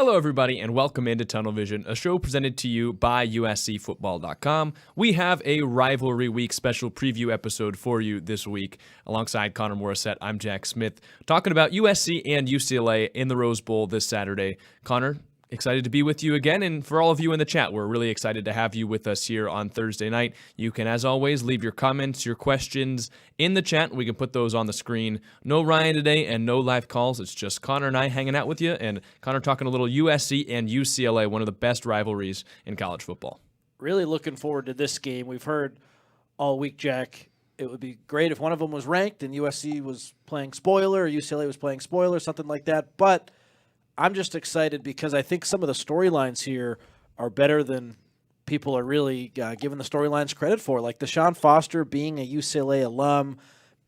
Hello, everybody, and welcome into Tunnel Vision, a show presented to you by USCFootball.com. We have a rivalry week special preview episode for you this week. Alongside Connor Morrissette, I'm Jack Smith, talking about USC and UCLA in the Rose Bowl this Saturday. Connor, excited to be with you again, and for all of you in the chat, we're really excited to have you with us here on Thursday night. You can, as always, leave your comments, your questions in the chat. We can put those on the screen. No Ryan today and no live calls. It's just Connor and I hanging out with you, and Connor talking a little USC and UCLA, one of the best rivalries in college football. Really looking forward to this game. We've heard all week, Jack, it would be great if one of them was ranked and USC was playing spoiler or UCLA was playing spoiler, something like that, but I'm just excited because I think some of the storylines here are better than people are really giving the storylines credit for. Like Deshaun Foster being a UCLA alum,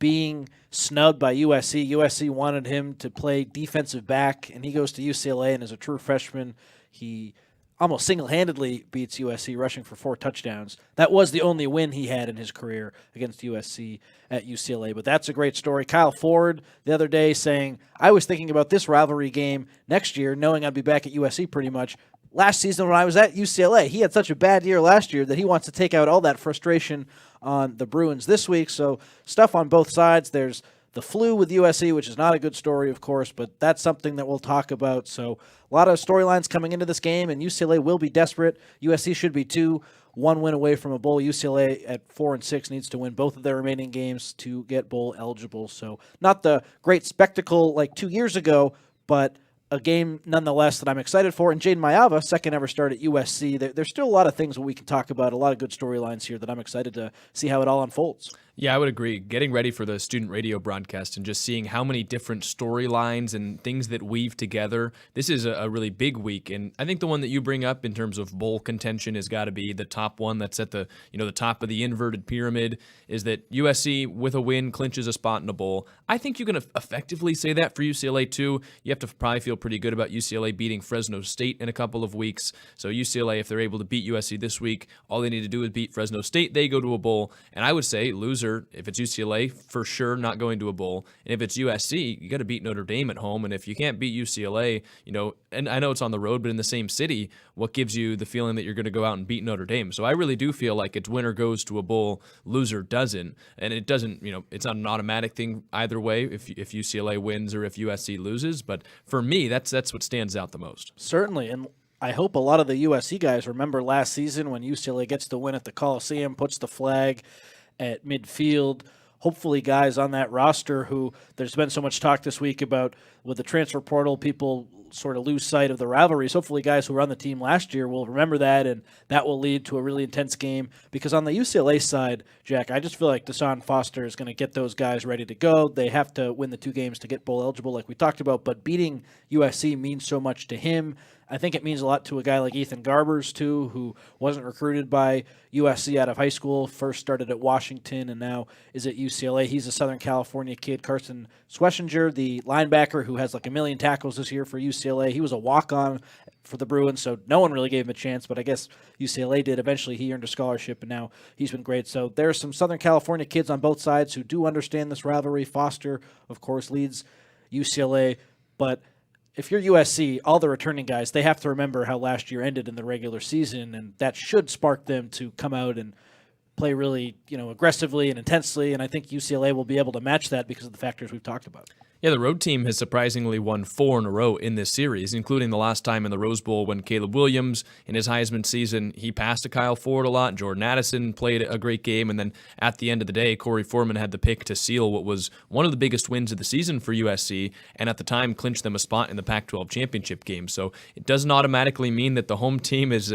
being snubbed by USC. USC wanted him to play defensive back, and he goes to UCLA, and as a true freshman, he almost single-handedly beats USC, rushing for 4 touchdowns. That was the only win he had in his career against USC at UCLA, but that's a great story. Kyle Ford the other day saying, I was thinking about this rivalry game next year, knowing I'd be back at USC pretty much. Last season when I was at UCLA, he had such a bad year last year that he wants to take out all that frustration on the Bruins this week, so stuff on both sides. There's the flu with USC, which is not a good story, of course, but that's something that we'll talk about. So a lot of storylines coming into this game, and UCLA will be desperate. USC should be 2-1 win away from a bowl. UCLA at 4-6 needs to win both of their remaining games to get bowl eligible. So not the great spectacle like 2 years ago, but a game nonetheless that I'm excited for. And Jaden Mayava, second ever start at USC. There's still a lot of things that we can talk about, a lot of good storylines here that I'm excited to see how it all unfolds. Yeah, I would agree. Getting ready for the student radio broadcast and just seeing how many different storylines and things that weave together, this is a really big week. And I think the one that you bring up in terms of bowl contention has got to be the top one that's at the top of the inverted pyramid, is that USC with a win clinches a spot in a bowl. I think you can effectively say that for UCLA too. You have to probably feel pretty good about UCLA beating Fresno State in a couple of weeks. So UCLA, if they're able to beat USC this week, all they need to do is beat Fresno State. They go to a bowl. And I would say loser, if it's UCLA, for sure not going to a bowl. And if it's USC, you got to beat Notre Dame at home. And if you can't beat UCLA, and I know it's on the road, but in the same city, what gives you the feeling that you're going to go out and beat Notre Dame? So I really do feel like it's winner goes to a bowl, loser doesn't. And it doesn't, it's not an automatic thing either way if UCLA wins or if USC loses. But for me, that's what stands out the most. Certainly. And I hope a lot of the USC guys remember last season when UCLA gets the win at the Coliseum, puts the flag at midfield. Hopefully guys on that roster who there's been so much talk this week about with the transfer portal, people sort of lose sight of the rivalries. Hopefully guys who were on the team last year will remember that, and that will lead to a really intense game. Because on the UCLA side, Jack, I just feel like Deshaun Foster is going to get those guys ready to go. They have to win the 2 games to get bowl eligible like we talked about, but beating USC means so much to him. I think it means a lot to a guy like Ethan Garbers, too, who wasn't recruited by USC out of high school, first started at Washington, and now is at UCLA. He's a Southern California kid. Carson Schwessinger, the linebacker who has like 1 million tackles this year for UCLA. He was a walk-on for the Bruins, so no one really gave him a chance, but I guess UCLA did. Eventually he earned a scholarship, and now he's been great. So there's some Southern California kids on both sides who do understand this rivalry. Foster, of course, leads UCLA, but if you're USC, all the returning guys, they have to remember how last year ended in the regular season, and that should spark them to come out and play really, aggressively and intensely, and I think UCLA will be able to match that because of the factors we've talked about. Yeah, the road team has surprisingly won 4 in a row in this series, including the last time in the Rose Bowl when Caleb Williams, in his Heisman season, he passed to Kyle Ford a lot. Jordan Addison played a great game, and then at the end of the day, Corey Foreman had the pick to seal what was one of the biggest wins of the season for USC, and at the time clinched them a spot in the Pac-12 championship game. So it doesn't automatically mean that the home team is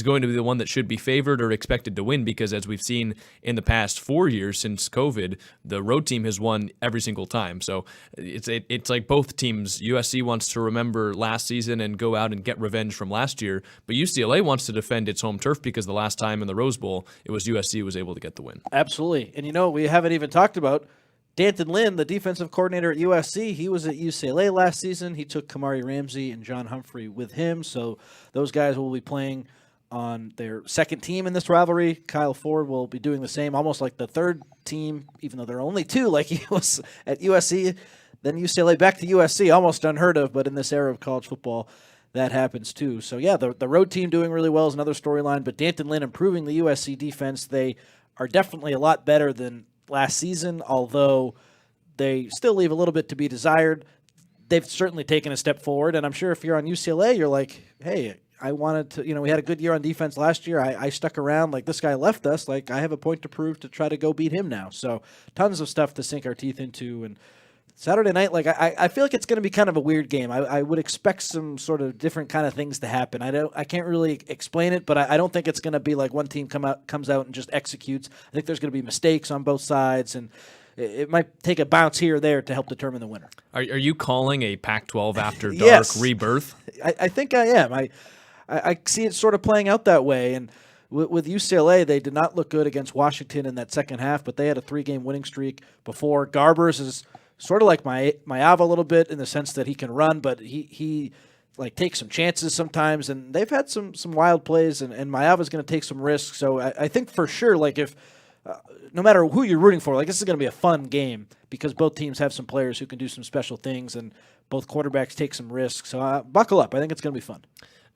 going to be the one that should be favored or expected to win, because as we've seen in the past 4 years since COVID, the road team has won every single time. So it's like both teams. USC wants to remember last season and go out and get revenge from last year, but UCLA wants to defend its home turf because the last time in the Rose Bowl, it was USC who was able to get the win. Absolutely. And we haven't even talked about D'Anton Lynn, the defensive coordinator at USC. He was at UCLA last season. He took Kamari, Ramsey, and John Humphrey with him, so those guys will be playing on their second team in this rivalry. Kyle Ford will be doing the same, almost like the third team, even though there are only 2 like he was at USC. Then UCLA back to USC, almost unheard of, but in this era of college football, that happens too. So, yeah, the road team doing really well is another storyline, but D'Anton Lynn improving the USC defense. They are definitely a lot better than last season, although they still leave a little bit to be desired. They've certainly taken a step forward, and I'm sure if you're on UCLA, you're like, hey, I wanted to, we had a good year on defense last year. I stuck around. Like, this guy left us. Like, I have a point to prove to try to go beat him now. So tons of stuff to sink our teeth into. And Saturday night, like, I feel like it's going to be kind of a weird game. I would expect some sort of different kind of things to happen. I can't really explain it, but I don't think it's going to be like one team comes out and just executes. I think there's going to be mistakes on both sides, and it might take a bounce here or there to help determine the winner. Are you calling a Pac-12 after dark Yes. rebirth? I think I am. I see it sort of playing out that way. And with UCLA, they did not look good against Washington in that second half, but they had a 3-game winning streak before. Garbers is sort of like Mayava a little bit in the sense that he can run, but he like takes some chances sometimes, and they've had some wild plays, and Mayava's going to take some risks. So I think for sure, like if no matter who you're rooting for, like this is going to be a fun game because both teams have some players who can do some special things, and both quarterbacks take some risks. So buckle up. I think it's going to be fun.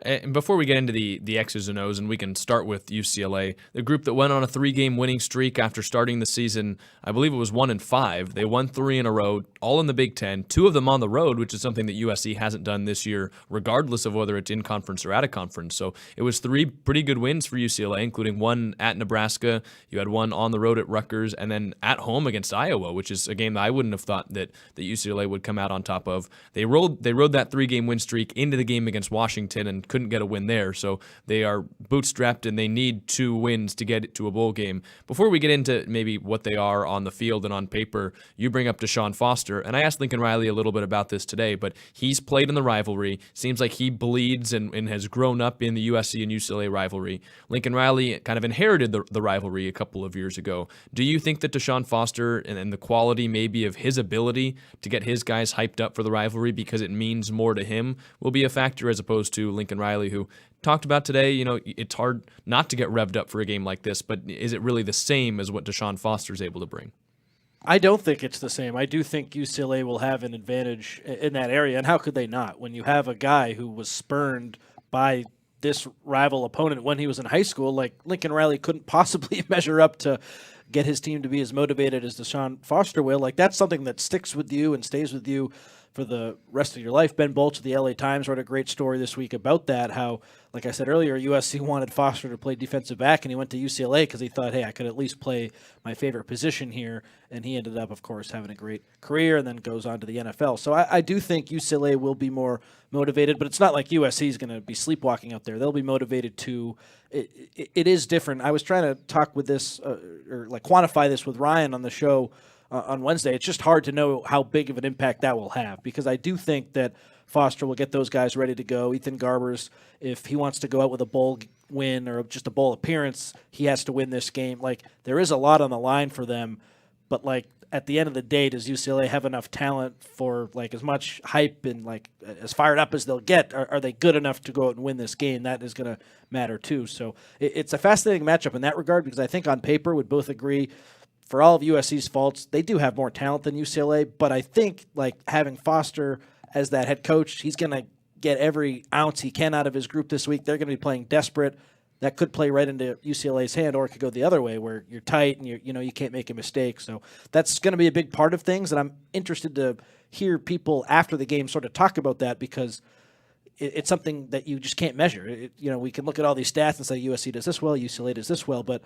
And before we get into the X's and O's, and we can start with UCLA, the group that went on a 3-game winning streak after starting the season, I believe it was 1-5. They won 3 in a row, all in the Big Ten, 2 of them on the road, which is something that USC hasn't done this year, regardless of whether it's in conference or out of conference. So it was 3 pretty good wins for UCLA, including 1 at Nebraska. You had 1 on the road at Rutgers, and then at home against Iowa, which is a game that I wouldn't have thought that UCLA would come out on top of. They rode that 3-game win streak into the game against Washington and couldn't get a win there. So they are bootstrapped and they need 2 wins to get to a bowl game. Before we get into maybe what they are on the field and on paper, you bring up Deshaun Foster, and I asked Lincoln Riley a little bit about this today, but he's played in the rivalry. Seems like he bleeds and has grown up in the USC and UCLA rivalry. Lincoln Riley kind of inherited the rivalry a couple of years ago. Do you think that Deshaun Foster and the quality maybe of his ability to get his guys hyped up for the rivalry because it means more to him will be a factor as opposed to Lincoln Riley, who talked about today, it's hard not to get revved up for a game like this, but is it really the same as what Deshaun Foster is able to bring? I don't think it's the same. I do think UCLA will have an advantage in that area, and how could they not? When you have a guy who was spurned by this rival opponent when he was in high school, like Lincoln Riley couldn't possibly measure up to get his team to be as motivated as Deshaun Foster will. Like, that's something that sticks with you and stays with you for the rest of your life. Ben Bolch of the LA Times wrote a great story this week about that, how, like I said earlier, USC wanted Foster to play defensive back, and he went to UCLA because he thought, hey, I could at least play my favorite position here, and he ended up, of course, having a great career and then goes on to the NFL. So I do think UCLA will be more motivated, but it's not like USC is going to be sleepwalking out there. They'll be motivated too. It is different. I was trying to talk with this, or like quantify this with Ryan on the show on Wednesday. It's just hard to know how big of an impact that will have, because I do think that Foster will get those guys ready to go. Ethan Garbers, if he wants to go out with a bowl win or just a bowl appearance, he has to win this game. Like, there is a lot on the line for them, but like at the end of the day, does UCLA have enough talent for like as much hype and like as fired up as they'll get? Are they good enough to go out and win this game? That is going to matter too. So it's a fascinating matchup in that regard, because I think on paper we'd both agree, for all of USC's faults, they do have more talent than UCLA, but I think like having Foster as that head coach, he's going to get every ounce he can out of his group this week. They're going to be playing desperate. That could play right into UCLA's hand, or it could go the other way where you're tight and you can't make a mistake. So that's going to be a big part of things, and I'm interested to hear people after the game sort of talk about that, because it's something that you just can't measure. We can look at all these stats and say USC does this well, UCLA does this well, but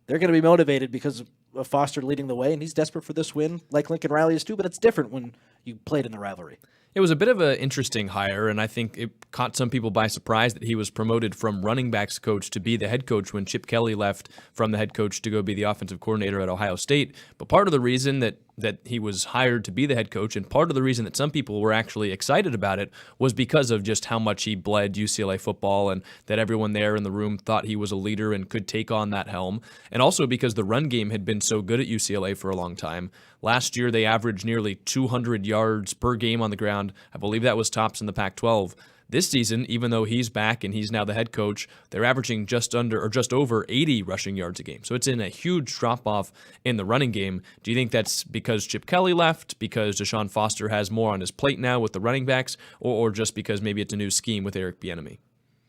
they're going to be motivated because of Foster leading the way, and he's desperate for this win, like Lincoln Riley is too, but it's different when you played in the rivalry. It was a bit of an interesting hire, and I think it caught some people by surprise that he was promoted from running backs coach to be the head coach when Chip Kelly left from the head coach to go be the offensive coordinator at Ohio State. But part of the reason that he was hired to be the head coach, and part of the reason that some people were actually excited about it, was because of just how much he bled UCLA football, and that everyone there in the room thought he was a leader and could take on that helm. And also because the run game had been so good at UCLA for a long time. Last year, they averaged nearly 200 yards per game on the ground. I believe that was tops in the Pac-12. This season, even though he's back and he's now the head coach, they're averaging just over 80 rushing yards a game. So it's in a huge drop-off in the running game. Do you think that's because Chip Kelly left, because Deshaun Foster has more on his plate now with the running backs, or just because maybe it's a new scheme with Eric Bieniemy?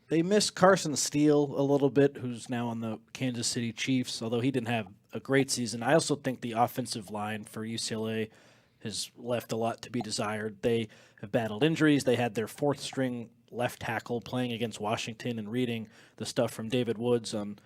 They miss Carson Steele a little bit, who's now on the Kansas City Chiefs, although he didn't have a great season. I also think the offensive line for UCLA has left a lot to be desired. They have battled injuries. They had their fourth-string left tackle playing against Washington, and reading the stuff from David Woods on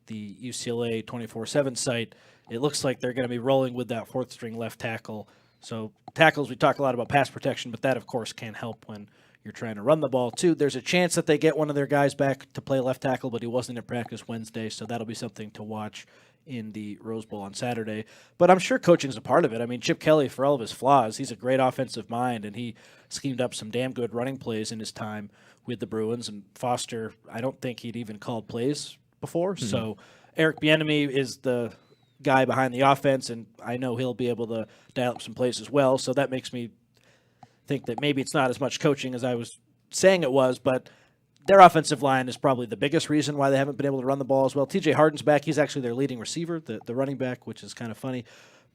the UCLA 24/7 site, it looks like they're going to be rolling with that fourth-string left tackle. So tackles, we talk a lot about pass protection, but that, of course, can help when you're trying to run the ball, too. There's a chance that they get one of their guys back to play left tackle, but he wasn't at practice Wednesday, so that'll be something to watch in the Rose Bowl on Saturday. But I'm sure coaching's a part of it. I mean, Chip Kelly, for all of his flaws, he's a great offensive mind, and he schemed up some damn good running plays in his time with the Bruins. And Foster, I don't think he'd even called plays before. Mm-hmm. So Eric Bieniemy is the guy behind the offense, and I know he'll be able to dial up some plays as well. So that makes me think that maybe it's not as much coaching as I was saying it was, but their offensive line is probably the biggest reason why they haven't been able to run the ball as well. TJ Harden's back. He's actually their leading receiver, the running back, which is kind of funny.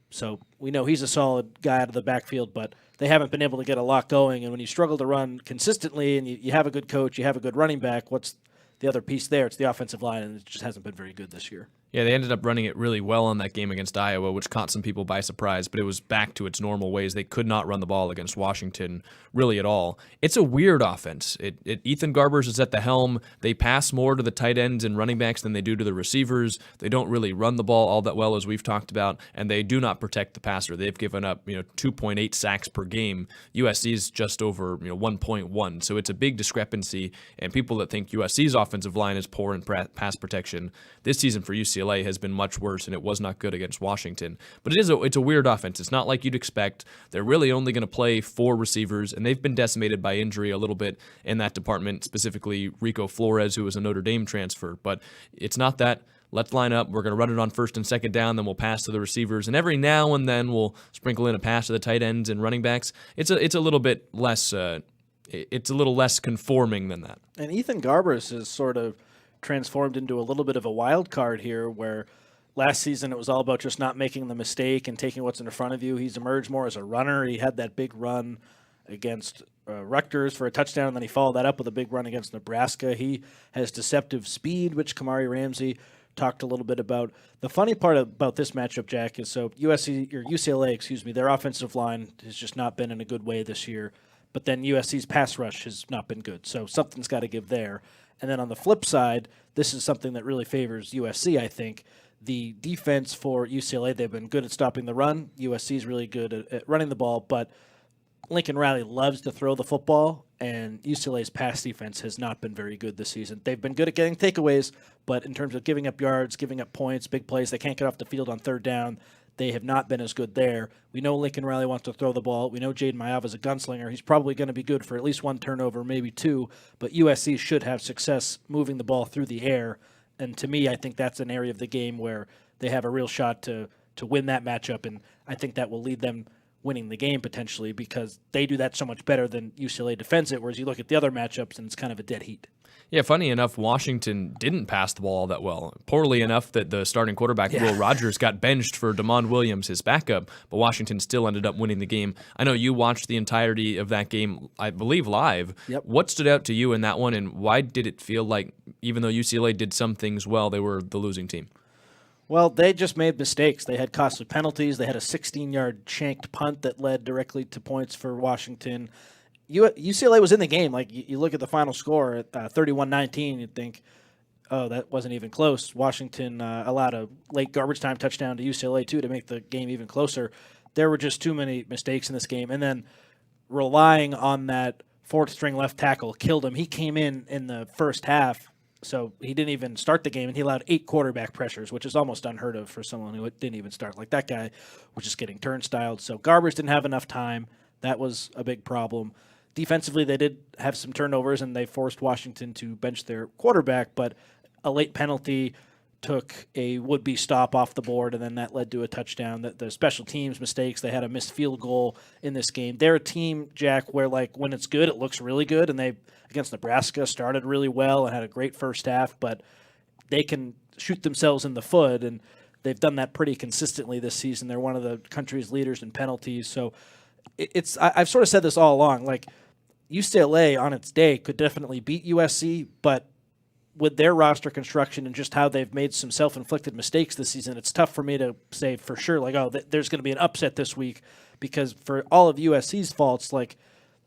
So we know he's a solid guy out of the backfield, but they haven't been able to get a lot going. And when you struggle to run consistently and you have a good coach, you have a good running back, what's the other piece there? It's the offensive line, and it just hasn't been very good this year. Yeah, they ended up running it really well on that game against Iowa, which caught some people by surprise, but it was back to its normal ways. They could not run the ball against Washington really at all. It's a weird offense. Ethan Garbers is at the helm. They pass more to the tight ends and running backs than they do to the receivers. They don't really run the ball all that well, as we've talked about, and they do not protect the passer. They've given up 2.8 sacks per game. USC is just over 1.1, so it's a big discrepancy, and people that think USC's offensive line is poor in pass protection this season for UCLA has been much worse, and it was not good against Washington. But it's a weird offense. It's not like you'd expect. They're really only going to play 4 receivers, and they've been decimated by injury a little bit in that department, specifically Rico Flores, who was a Notre Dame transfer. But it's not that. Let's line up. We're going to run it on first and second down, then we'll pass to the receivers, and every now and then we'll sprinkle in a pass to the tight ends and running backs. It's a little bit less. It's a little less conforming than that. And Ethan Garbers is sort of transformed into a little bit of a wild card here, where last season it was all about just not making the mistake and taking what's in front of you. He's emerged more as a runner. He had that big run against Rutgers for a touchdown, and then he followed that up with a big run against Nebraska. He has deceptive speed, which Kamari Ramsey talked a little bit about. The funny part about this matchup, Jack, is so UCLA, their offensive line has just not been in a good way this year, but then USC's pass rush has not been good. So something's got to give there. And then on the flip side, this is something that really favors USC, I think. The defense for UCLA, they've been good at stopping the run. USC is really good at running the ball, but Lincoln Riley loves to throw the football, and UCLA's pass defense has not been very good this season. They've been good at getting takeaways, but in terms of giving up yards, giving up points, big plays, they can't get off the field on third down. They have not been as good there. We know Lincoln Riley wants to throw the ball. We know Jaden Mayava's a gunslinger. He's probably going to be good for at least one turnover, maybe 2, but USC should have success moving the ball through the air. And to me, I think that's an area of the game where they have a real shot to win that matchup, and I think that will lead them winning the game potentially, because they do that so much better than UCLA defends it, whereas you look at the other matchups and it's kind of a dead heat. Yeah, funny enough, Washington didn't pass the ball all that well. Poorly enough that the starting quarterback, Will Rogers, got benched for Damon Williams, his backup, but Washington still ended up winning the game. I know you watched the entirety of that game, I believe, live. Yep. What stood out to you in that one, and why did it feel like, even though UCLA did some things well, they were the losing team? Well, they just made mistakes. They had costly penalties. They had a 16-yard shanked punt that led directly to points for Washington. UCLA was in the game. Like, you look at the final score at 31-19, you'd think, oh, that wasn't even close. Washington allowed a late garbage time touchdown to UCLA, too, to make the game even closer. There were just too many mistakes in this game. And then relying on that fourth-string left tackle killed him. He came in the first half, so he didn't even start the game, and he allowed 8 quarterback pressures, which is almost unheard of for someone who didn't even start. Like, that guy was just getting turnstiled. So Garbers didn't have enough time. That was a big problem. Defensively, they did have some turnovers, and they forced Washington to bench their quarterback, but a late penalty took a would-be stop off the board, and then that led to a touchdown. The special teams mistakes, they had a missed field goal in this game. They're a team, Jack, where like when it's good, it looks really good, and they against Nebraska started really well and had a great first half, but they can shoot themselves in the foot, and they've done that pretty consistently this season. They're one of the country's leaders in penalties. So I've sort of said this all along, like UCLA on its day could definitely beat USC, but with their roster construction and just how they've made some self-inflicted mistakes this season, it's tough for me to say for sure, like, oh, there's going to be an upset this week, because for all of USC's faults, like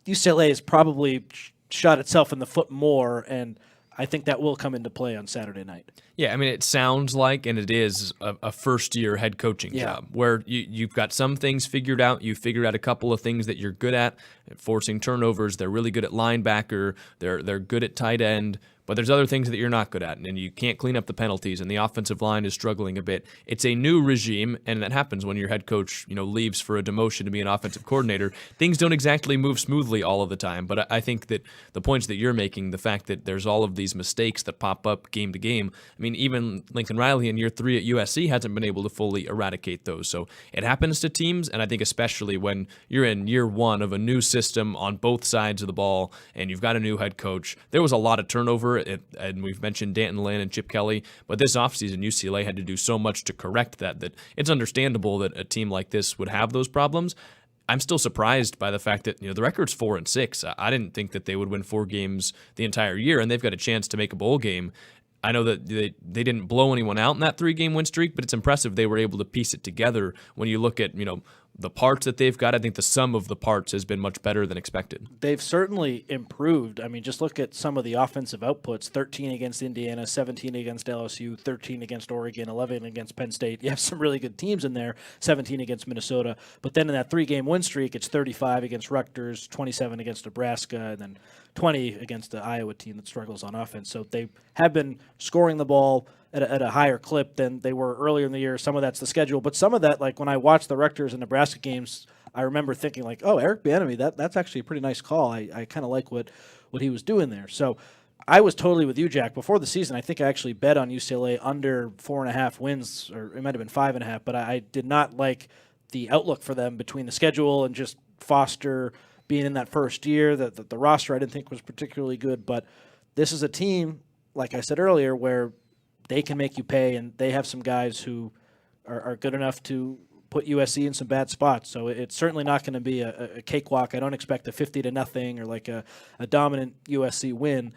UCLA has probably shot itself in the foot more, and I think that will come into play on Saturday night. Yeah, I mean, it sounds like, and it is, a first-year head coaching job where you've got some things figured out. You figured out a couple of things that you're good at, forcing turnovers. They're really good at linebacker. They're good at tight end. But there's other things that you're not good at, and you can't clean up the penalties, and the offensive line is struggling a bit. It's a new regime, and that happens when your head coach, leaves for a demotion to be an offensive coordinator. Things don't exactly move smoothly all of the time, but I think that the points that you're making, the fact that there's all of these mistakes that pop up game to game, I mean, even Lincoln Riley in year 3 at USC hasn't been able to fully eradicate those. So it happens to teams, and I think especially when you're in year 1 of a new system on both sides of the ball, and you've got a new head coach. There was a lot of turnover, and we've mentioned D'Anton Lynn and Chip Kelly, but this offseason UCLA had to do so much to correct that it's understandable that a team like this would have those problems. I'm still surprised by the fact that the record's 4-6. I didn't think that they would win 4 games the entire year, and they've got a chance to make a bowl game. I know that they didn't blow anyone out in that 3-game win streak, but it's impressive they were able to piece it together. When you look at the parts that they've got, I think the sum of the parts has been much better than expected. They've certainly improved. I mean, just look at some of the offensive outputs: 13 against Indiana, 17 against LSU, 13 against Oregon, 11 against Penn State. You have some really good teams in there, 17 against Minnesota. But then in that 3-game win streak, it's 35 against Rutgers, 27 against Nebraska, and then 20 against the Iowa team that struggles on offense. So they have been scoring the ball at a higher clip than they were earlier in the year. Some of that's the schedule, but some of that, like when I watched the Rutgers and Nebraska games, I remember thinking like, oh, Eric Bieniemy, that's actually a pretty nice call. I kind of like what he was doing there. So I was totally with you, Jack. Before the season, I think I actually bet on UCLA under 4.5 wins, or it might have been 5.5, but I did not like the outlook for them between the schedule and just Foster being in that first year. The roster I didn't think was particularly good, but this is a team, like I said earlier, where they can make you pay, and they have some guys who are good enough to put USC in some bad spots. So it's certainly not going to be a cakewalk. I don't expect a 50-0 or like a dominant USC win.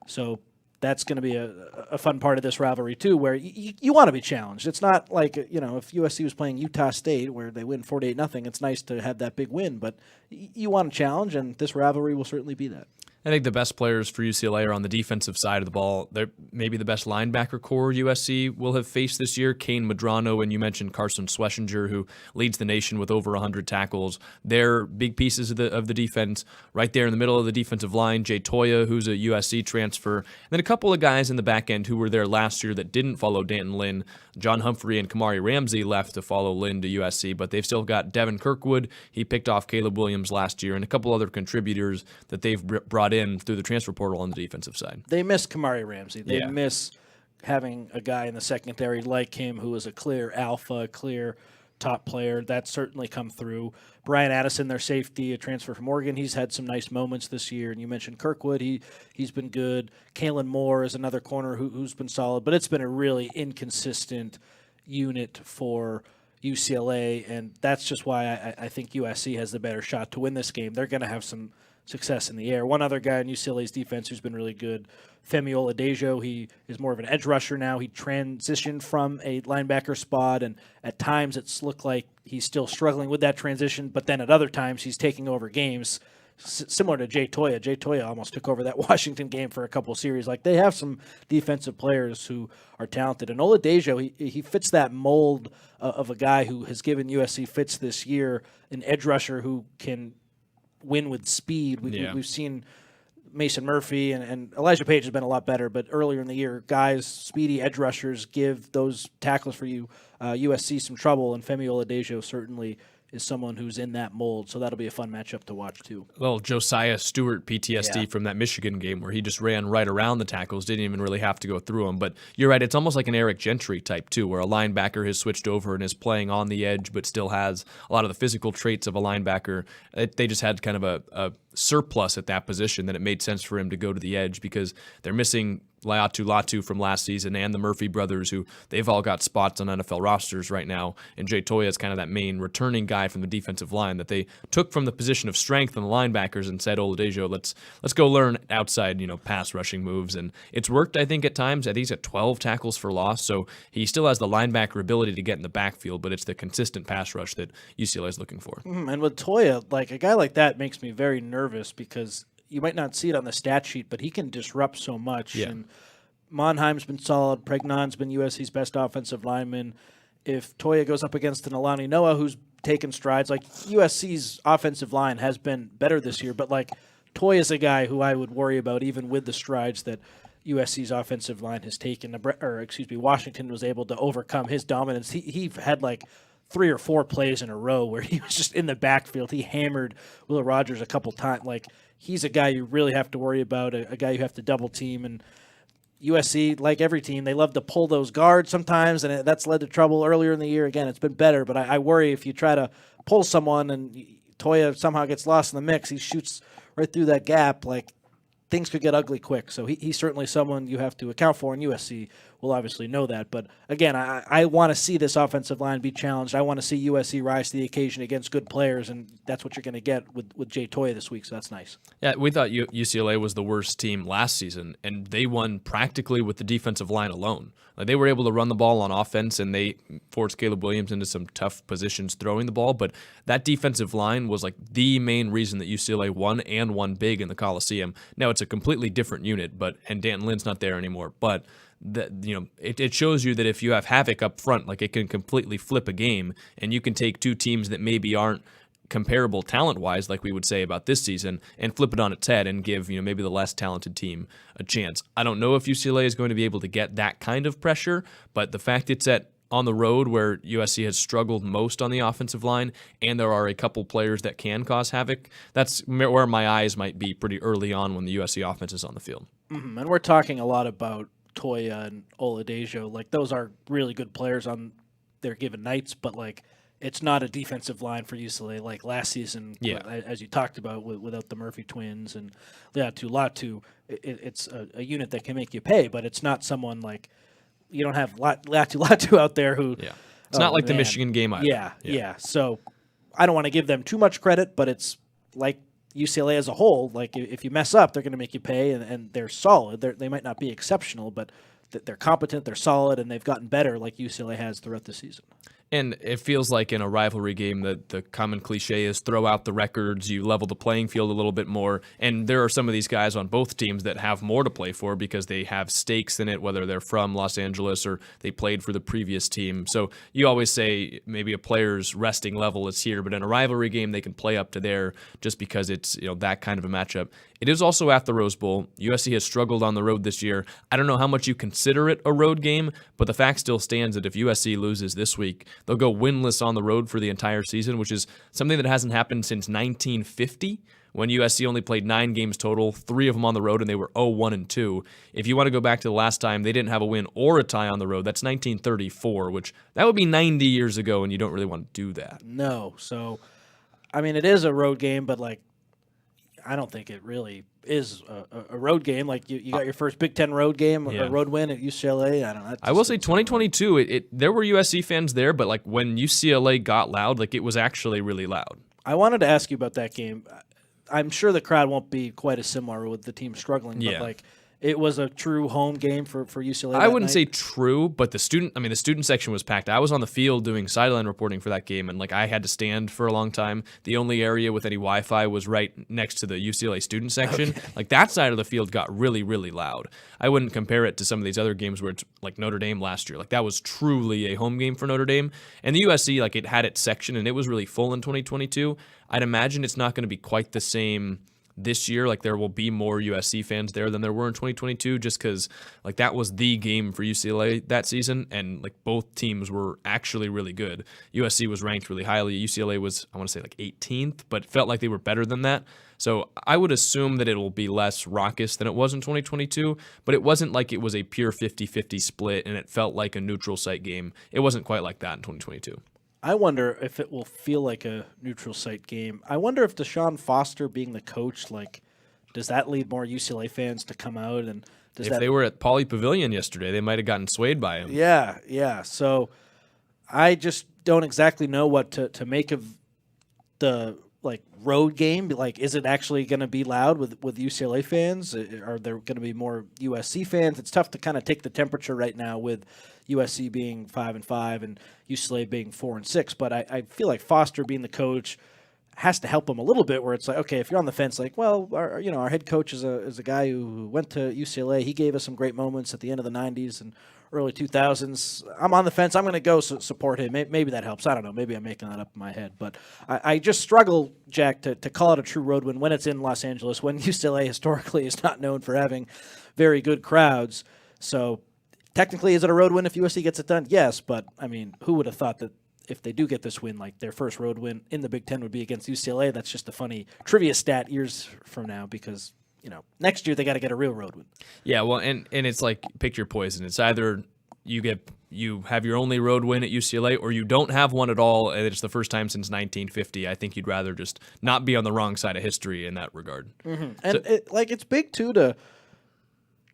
So that's going to be a fun part of this rivalry too, where you want to be challenged. It's not like, if USC was playing Utah State where they win 48-0, it's nice to have that big win, but you want a challenge, and this rivalry will certainly be that. I think the best players for UCLA are on the defensive side of the ball. They're maybe the best linebacker core USC will have faced this year. Kane Medrano, and you mentioned Carson Schlesinger, who leads the nation with over 100 tackles. They're big pieces of the defense. Right there in the middle of the defensive line, Jay Toya, who's a USC transfer. And then a couple of guys in the back end who were there last year that didn't follow D'Anton Lynn. John Humphrey and Kamari Ramsey left to follow Lynn to USC, but they've still got Devin Kirkwood. He picked off Caleb Williams last year, and a couple other contributors that they've brought in through the transfer portal on the defensive side. They miss Kamari Ramsey. They miss having a guy in the secondary like him who is a clear alpha, clear top player. That's certainly come through. Brian Addison, their safety, a transfer from Oregon, he's had some nice moments this year. And you mentioned Kirkwood. He's been good. Kalen Moore is another corner who's been solid, but it's been a really inconsistent unit for UCLA, and that's just why I think USC has the better shot to win this game. They're going to have some success in the air. One other guy in UCLA's defense who's been really good, Femi Oladejo. He is more of an edge rusher now. He transitioned from a linebacker spot, and at times it's looked like he's still struggling with that transition, but then at other times he's taking over games, similar to Jay Toya. Jay Toya almost took over that Washington game for a couple of series. Like, they have some defensive players who are talented. And Oladejo, he fits that mold of a guy who has given USC fits this year, an edge rusher who can win with speed. We've seen Mason Murphy and Elijah Page has been a lot better, but earlier in the year, guys, speedy edge rushers give those tackles for USC some trouble, and Femi Oladejo certainly is someone who's in that mold. So that'll be a fun matchup to watch too. Well, Josiah Stewart PTSD from that Michigan game where he just ran right around the tackles, didn't even really have to go through them. But you're right, it's almost like an Eric Gentry type too, where a linebacker has switched over and is playing on the edge but still has a lot of the physical traits of a linebacker. They just had kind of a surplus at that position that it made sense for him to go to the edge because they're missing Latu from last season and the Murphy brothers, who they've all got spots on NFL rosters right now. And Jay Toya is kind of that main returning guy from the defensive line that they took from the position of strength on the linebackers and said, Oladejo, let's go learn outside, pass rushing moves. And it's worked, I think, at times. I think he's at 12 tackles for loss, so he still has the linebacker ability to get in the backfield, but it's the consistent pass rush that UCLA is looking for. And with Toya, like a guy like that makes me very nervous because you might not see it on the stat sheet, but he can disrupt so much. Yeah. And Monheim's been solid. Pregnon's been USC's best offensive lineman. If Toya goes up against an Alani Noah who's taken strides, like USC's offensive line has been better this year, but like Toya's a guy who I would worry about even with the strides that USC's offensive line has taken. Washington was able to overcome his dominance. He had like 3 or 4 plays in a row where he was just in the backfield. He hammered Will Rogers a couple times. Like, he's a guy you really have to worry about, a guy you have to double team. And USC, like every team, they love to pull those guards sometimes, and that's led to trouble earlier in the year. Again, it's been better, but I worry if you try to pull someone and Toya somehow gets lost in the mix, he shoots right through that gap, like, things could get ugly quick. So he's certainly someone you have to account for, and USC will obviously know that. But again, I want to see this offensive line be challenged. I want to see USC rise to the occasion against good players, and that's what you're going to get with Jay Toya this week, so that's nice. Yeah, we thought UCLA was the worst team last season, and they won practically with the defensive line alone. Like, they were able to run the ball on offense, and they forced Caleb Williams into some tough positions throwing the ball, but that defensive line was like the main reason that UCLA won and won big in the Coliseum. Now, it's a completely different unit, and D'Anton Lynn's not there anymore, but it shows you that if you have havoc up front, like, it can completely flip a game, and you can take two teams that maybe aren't comparable talent-wise, like we would say about this season, and flip it on its head and give maybe the less talented team a chance. I don't know if UCLA is going to be able to get that kind of pressure, but the fact it's on the road where USC has struggled most on the offensive line, and there are a couple players that can cause havoc, that's where my eyes might be pretty early on when the USC offense is on the field. Mm-hmm. And we're talking a lot about Toya and Oladejo. Like, those are really good players on their given nights, but like, it's not a defensive line for UCLA like last season, as you talked about, without the Murphy twins and Latu. It's a unit that can make you pay, but it's not someone like, you don't have Latu out there who... Yeah. It's not like the Michigan game either. Yeah. So I don't want to give them too much credit, but it's like UCLA as a whole. Like, if you mess up, they're going to make you pay, and they're solid. They might not be exceptional, but they're competent, they're solid, and they've gotten better like UCLA has throughout the season. And it feels like in a rivalry game that the common cliche is throw out the records, you level the playing field a little bit more. And there are some of these guys on both teams that have more to play for because they have stakes in it, whether they're from Los Angeles or they played for the previous team. So you always say maybe a player's resting level is here, but in a rivalry game they can play up to there just because it's that kind of a matchup. It is also at the Rose Bowl. USC has struggled on the road this year. I don't know how much you consider it a road game, but the fact still stands that if USC loses this week, they'll go winless on the road for the entire season, which is something that hasn't happened since 1950, when USC only played 9 games total, 3 of them on the road, and they were 0-1-2. If you want to go back to the last time they didn't have a win or a tie on the road, that's 1934, which that would be 90 years ago, and you don't really want to do that. No. So, I mean, it is a road game, but like, I don't think it really is a road game. Like, you got your first Big Ten road game, a road win at UCLA. I don't know. I will say 2022, there were USC fans there, but like when UCLA got loud, like it was actually really loud. I wanted to ask you about that game. I'm sure the crowd won't be quite as similar with the team struggling, but like, it was a true home game for UCLA. I wouldn't say true, but the student section was packed. I was on the field doing sideline reporting for that game, and like I had to stand for a long time. The only area with any Wi-Fi was right next to the UCLA student section. Okay. Like, that side of the field got really, really loud. I wouldn't compare it to some of these other games where it's like Notre Dame last year. Like, that was truly a home game for Notre Dame. And the USC, like, it had its section, and it was really full in 2022. I'd imagine it's not going to be quite the same this year, like there will be more USC fans there than there were in 2022, just because like that was the game for UCLA that season, and like both teams were actually really good. USC was ranked really highly. UCLA was, I want to say, like 18th, but felt like they were better than that. So I would assume that it will be less raucous than it was in 2022, but it wasn't like it was a pure 50-50 split and it felt like a neutral site game. It wasn't quite like that in 2022. I wonder if it will feel like a neutral site game. I wonder if Deshaun Foster being the coach, like, does that lead more UCLA fans to come out? And does if they were at Pauley Pavilion yesterday, they might have gotten swayed by him. Yeah. So I just don't exactly know what to make of the like road game. Like, is it actually going to be loud with UCLA fans? Are there going to be more USC fans? It's tough to kind of take the temperature right now with USC being 5-5 and UCLA being 4-6. But I feel like Foster being the coach has to help them a little bit. Where it's like, okay, if you're on the fence, like, well, our head coach is a guy who went to UCLA. He gave us some great moments at the end of the '90s and early 2000s. I'm on the fence. I'm going to go support him. Maybe that helps. I don't know. Maybe I'm making that up in my head. But I just struggle, Jack, to call it a true road win when it's in Los Angeles, when UCLA historically is not known for having very good crowds. So technically, is it a road win if USC gets it done? Yes, but, I mean, who would have thought that if they do get this win, like their first road win in the Big Ten would be against UCLA? That's just a funny trivia stat years from now because – next year they got to get a real road win. Yeah, well, and it's like pick your poison. It's either you have your only road win at UCLA, or you don't have one at all, and it's the first time since 1950. I think you'd rather just not be on the wrong side of history in that regard. Mm-hmm. And it's big too to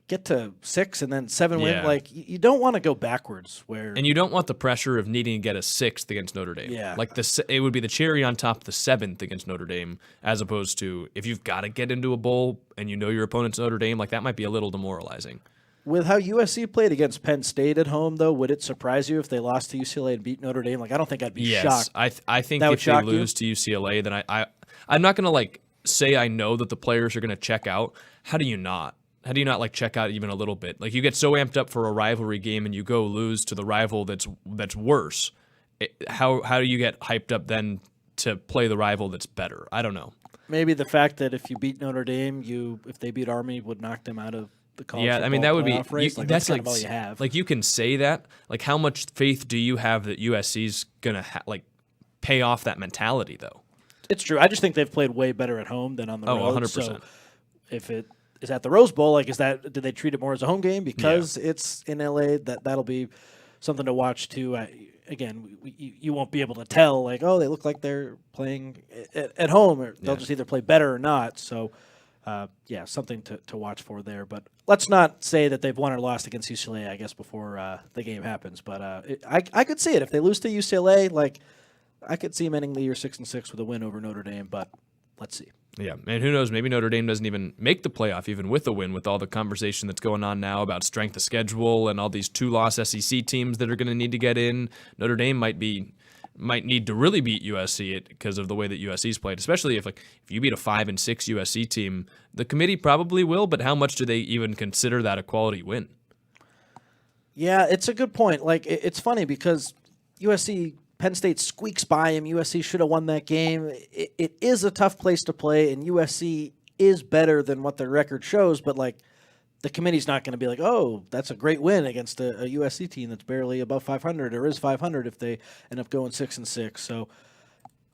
get to 6 and then 7 win. Like you don't want to go backwards. And you don't want the pressure of needing to get a 6th against Notre Dame. Yeah, like it would be the cherry on top of the 7th against Notre Dame, as opposed to if you've got to get into a bowl and you know your opponent's Notre Dame. Like that might be a little demoralizing. With how USC played against Penn State at home, though, would it surprise you if they lost to UCLA and beat Notre Dame? Like I don't think I'd be shocked. I think if they lose to UCLA, then I'm not going to like say I know that the players are going to check out. How do you not? How do you not like check out even a little bit? Like you get so amped up for a rivalry game and you go lose to the rival that's worse. How do you get hyped up then to play the rival that's better? I don't know. Maybe the fact that if you beat Notre Dame, if they beat Army, would knock them out of the college football. Yeah, I mean that would be that's kind of all you have. Like you can say that. Like how much faith do you have that USC's gonna pay off that mentality though? It's true. I just think they've played way better at home than on the road. 100%. So if it is at the Rose Bowl, like, do they treat it more as a home game because it's in LA? That'll be something to watch too. Again, you won't be able to tell, like, oh, they look like they're playing at home, or they'll just either play better or not. So, something to watch for there. But let's not say that they've won or lost against UCLA, I guess, before the game happens. But I could see it if they lose to UCLA. Like, I could see them ending the year 6-6 with a win over Notre Dame. But let's see. Yeah, and who knows, maybe Notre Dame doesn't even make the playoff even with a win, with all the conversation that's going on now about strength of schedule and all these 2-loss SEC teams that are going to need to get in. Notre Dame might need to really beat USC because of the way that USC's played, especially if you beat a 5-6 USC team. The committee probably will, but how much do they even consider that a quality win? Yeah, it's a good point. Like, it's funny because Penn State squeaks by him. USC should have won that game. It is a tough place to play, and USC is better than what their record shows, but like the committee's not going to be like, oh, that's a great win against a USC team that's barely above 500 or is 500 if they end up going 6-6. So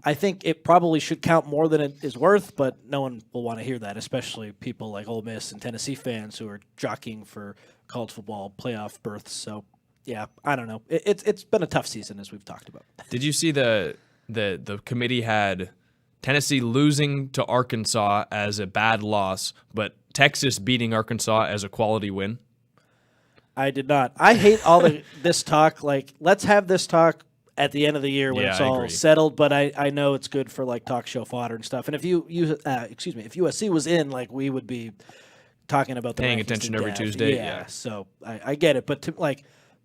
I think it probably should count more than it is worth, but no one will want to hear that, especially people like Ole Miss and Tennessee fans who are jockeying for college football playoff berths. So yeah, I don't know. It's been a tough season, as we've talked about. Did you see the committee had Tennessee losing to Arkansas as a bad loss, but Texas beating Arkansas as a quality win? I did not. I hate all this talk. Like, let's have this talk at the end of the year when it's all settled. But I know it's good for like talk show fodder and stuff. And if if USC was in, like, we would be talking about the paying attention every Tuesday. Yeah. So I get it, but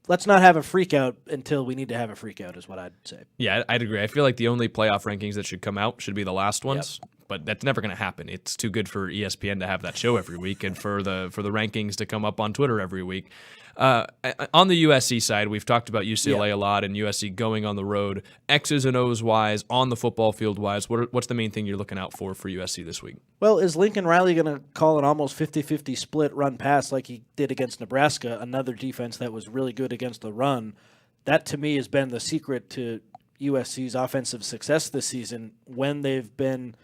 let's not have a freak out until we need to have a freak out is what I'd say. Yeah, I'd agree. I feel like the only playoff rankings that should come out should be the last ones. Yep. but that's never going to happen. It's too good for ESPN to have that show every week and for the rankings to come up on Twitter every week. On the USC side, we've talked about UCLA a lot and USC going on the road. X's and O's wise, on the football field wise, what's the main thing you're looking out for USC this week? Well, is Lincoln Riley going to call an almost 50-50 split run pass like he did against Nebraska, another defense that was really good against the run? That, to me, has been the secret to USC's offensive success this season when they've been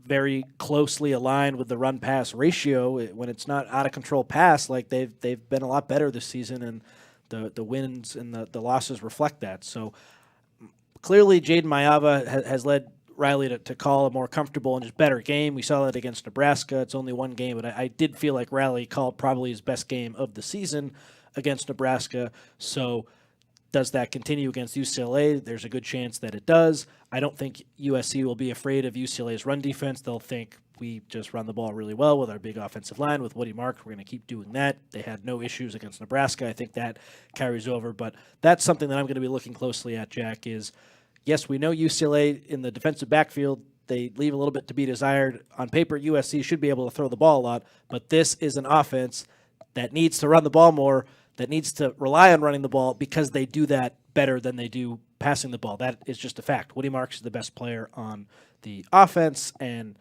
very closely aligned with the run-pass ratio. When it's not out-of-control pass, like they've been a lot better this season, and the wins and the losses reflect that. So clearly Jaden Mayava has led Riley to call a more comfortable and just better game. We saw that against Nebraska. It's only one game, but I did feel like Riley called probably his best game of the season against Nebraska. So does that continue against UCLA? There's a good chance that it does. I don't think USC will be afraid of UCLA's run defense. They'll think we just run the ball really well with our big offensive line, with Woody Marks. We're going to keep doing that. They had no issues against Nebraska. I think that carries over. But that's something that I'm going to be looking closely at, Jack, is, yes, we know UCLA in the defensive backfield, they leave a little bit to be desired. On paper, USC should be able to throw the ball a lot, but this is an offense that needs to run the ball more, that needs to rely on running the ball because they do that better than they do passing the ball. That is just a fact. Woody Marks is the best player on the offense, and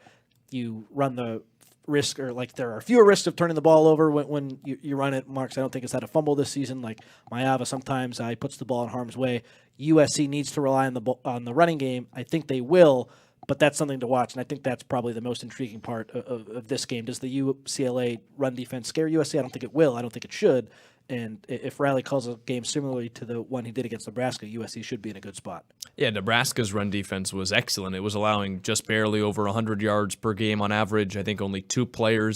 you run the risk, or like there are fewer risks of turning the ball over when you run it. Marks, I don't think, has had a fumble this season. Like Mayava, sometimes he puts the ball in harm's way. USC needs to rely on the running game. I think they will, but that's something to watch, and I think that's probably the most intriguing part of this game. Does the UCLA run defense scare USC? I don't think it will. I don't think it should. And if Riley calls a game similarly to the one he did against Nebraska, USC should be in a good spot. Yeah, Nebraska's run defense was excellent. It was allowing just barely over 100 yards per game on average. I think only two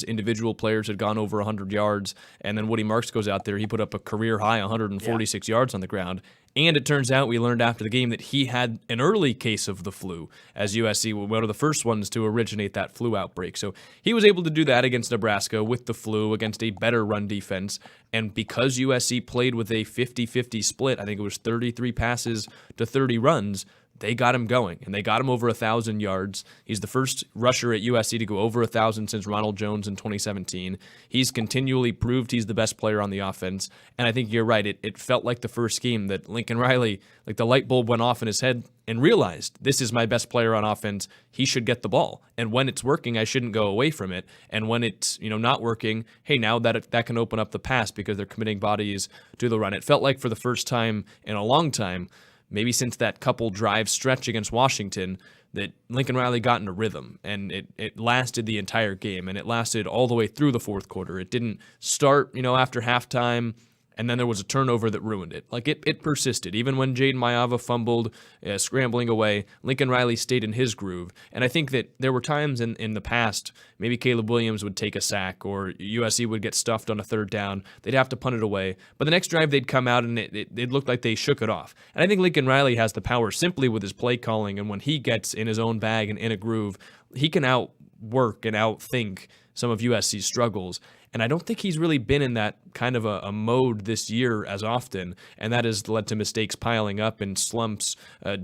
individual players, had gone over 100 yards. And then Woody Marks goes out there. He put up a career high 146 yards on the ground. And it turns out we learned after the game that he had an early case of the flu, as USC were one of the first ones to originate that flu outbreak. So he was able to do that against Nebraska with the flu, against a better run defense. And because USC played with a 50-50 split, I think it was 33 passes to 30 runs, they got him going, and they got him over 1,000 yards. He's the first rusher at USC to go over 1,000 since Ronald Jones in 2017. He's continually proved he's the best player on the offense, and I think you're right. It felt like the first game that Lincoln Riley, like the light bulb went off in his head and realized, this is my best player on offense. He should get the ball, and when it's working, I shouldn't go away from it. And when it's not working, hey, now that can open up the pass because they're committing bodies to the run. It felt like for the first time in a long time, maybe since that couple drive stretch against Washington, that Lincoln Riley got in a rhythm, and it lasted the entire game, and it lasted all the way through the fourth quarter. It didn't start, after halftime, and then there was a turnover that ruined it. Like, it persisted. Even when Jaden Mayava fumbled, scrambling away, Lincoln Riley stayed in his groove. And I think that there were times in the past, maybe Caleb Williams would take a sack, or USC would get stuffed on a third down. They'd have to punt it away. But the next drive, they'd come out, and it looked like they shook it off. And I think Lincoln Riley has the power simply with his play calling, and when he gets in his own bag and in a groove, he can outwork and outthink some of USC's struggles. And I don't think he's really been in that kind of a mode this year as often, and that has led to mistakes piling up and slumps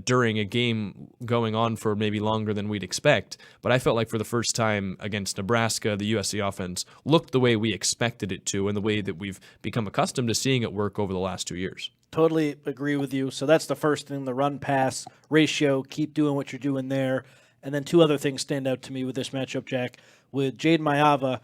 during a game going on for maybe longer than we'd expect. But I felt like for the first time against Nebraska, the USC offense looked the way we expected it to, and the way that we've become accustomed to seeing it work over the last 2 years. Totally agree with you. So that's the first thing, the run-pass ratio. Keep doing what you're doing there. And then two other things stand out to me with this matchup, Jack. With Jaden Mayava,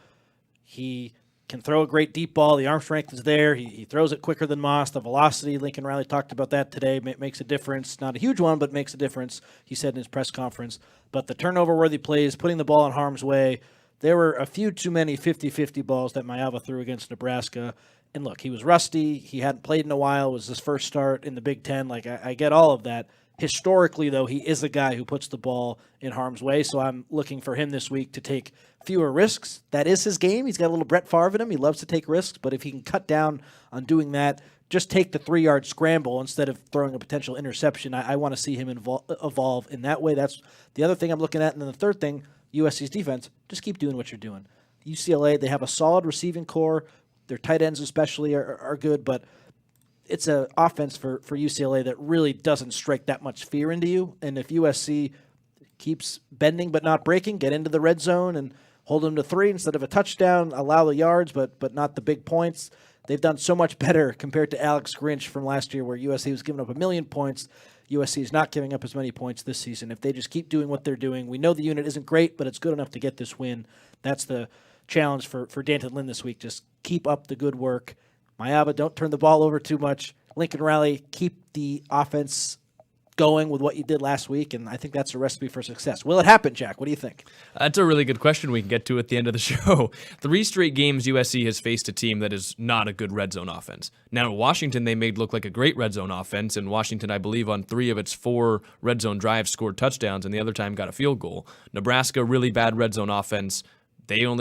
he can throw a great deep ball. The arm strength is there. He throws it quicker than Moss. The velocity, Lincoln Riley talked about that today, makes a difference. Not a huge one, but makes a difference, he said in his press conference. But the turnover-worthy plays, putting the ball in harm's way, there were a few too many 50-50 balls that Mayava threw against Nebraska. And look, he was rusty. He hadn't played in a while. It was his first start in the Big Ten. Like, I get all of that. Historically, though, he is a guy who puts the ball in harm's way, so I'm looking for him this week to take fewer risks. That is his game. He's got a little Brett Favre in him. He loves to take risks, but if he can cut down on doing that, just take the 3-yard scramble instead of throwing a potential interception. I want to see him evolve in that way. That's the other thing I'm looking at. And then the third thing, USC's defense, just keep doing what you're doing. UCLA, they have a solid receiving core. Their tight ends especially are good, but it's an offense for UCLA that really doesn't strike that much fear into you. And if USC keeps bending but not breaking, get into the red zone and hold them to 3 instead of a touchdown, allow the yards but not the big points. They've done so much better compared to Alex Grinch from last year where USC was giving up 1,000,000 points. USC is not giving up as many points this season. If they just keep doing what they're doing, we know the unit isn't great, but it's good enough to get this win. That's the challenge for D'Anton Lynn this week. Just keep up the good work. Maiava, don't turn the ball over too much. Lincoln Riley, keep the offense going with what you did last week, and I think that's a recipe for success. Will it happen, Jack? What do you think? That's a really good question we can get to at the end of the show. 3 straight games USC has faced a team that is not a good red zone offense. Now, Washington, they made look like a great red zone offense, and Washington, I believe, on 3 of its 4 red zone drives scored touchdowns, and the other time got a field goal. Nebraska, really bad red zone offense. I think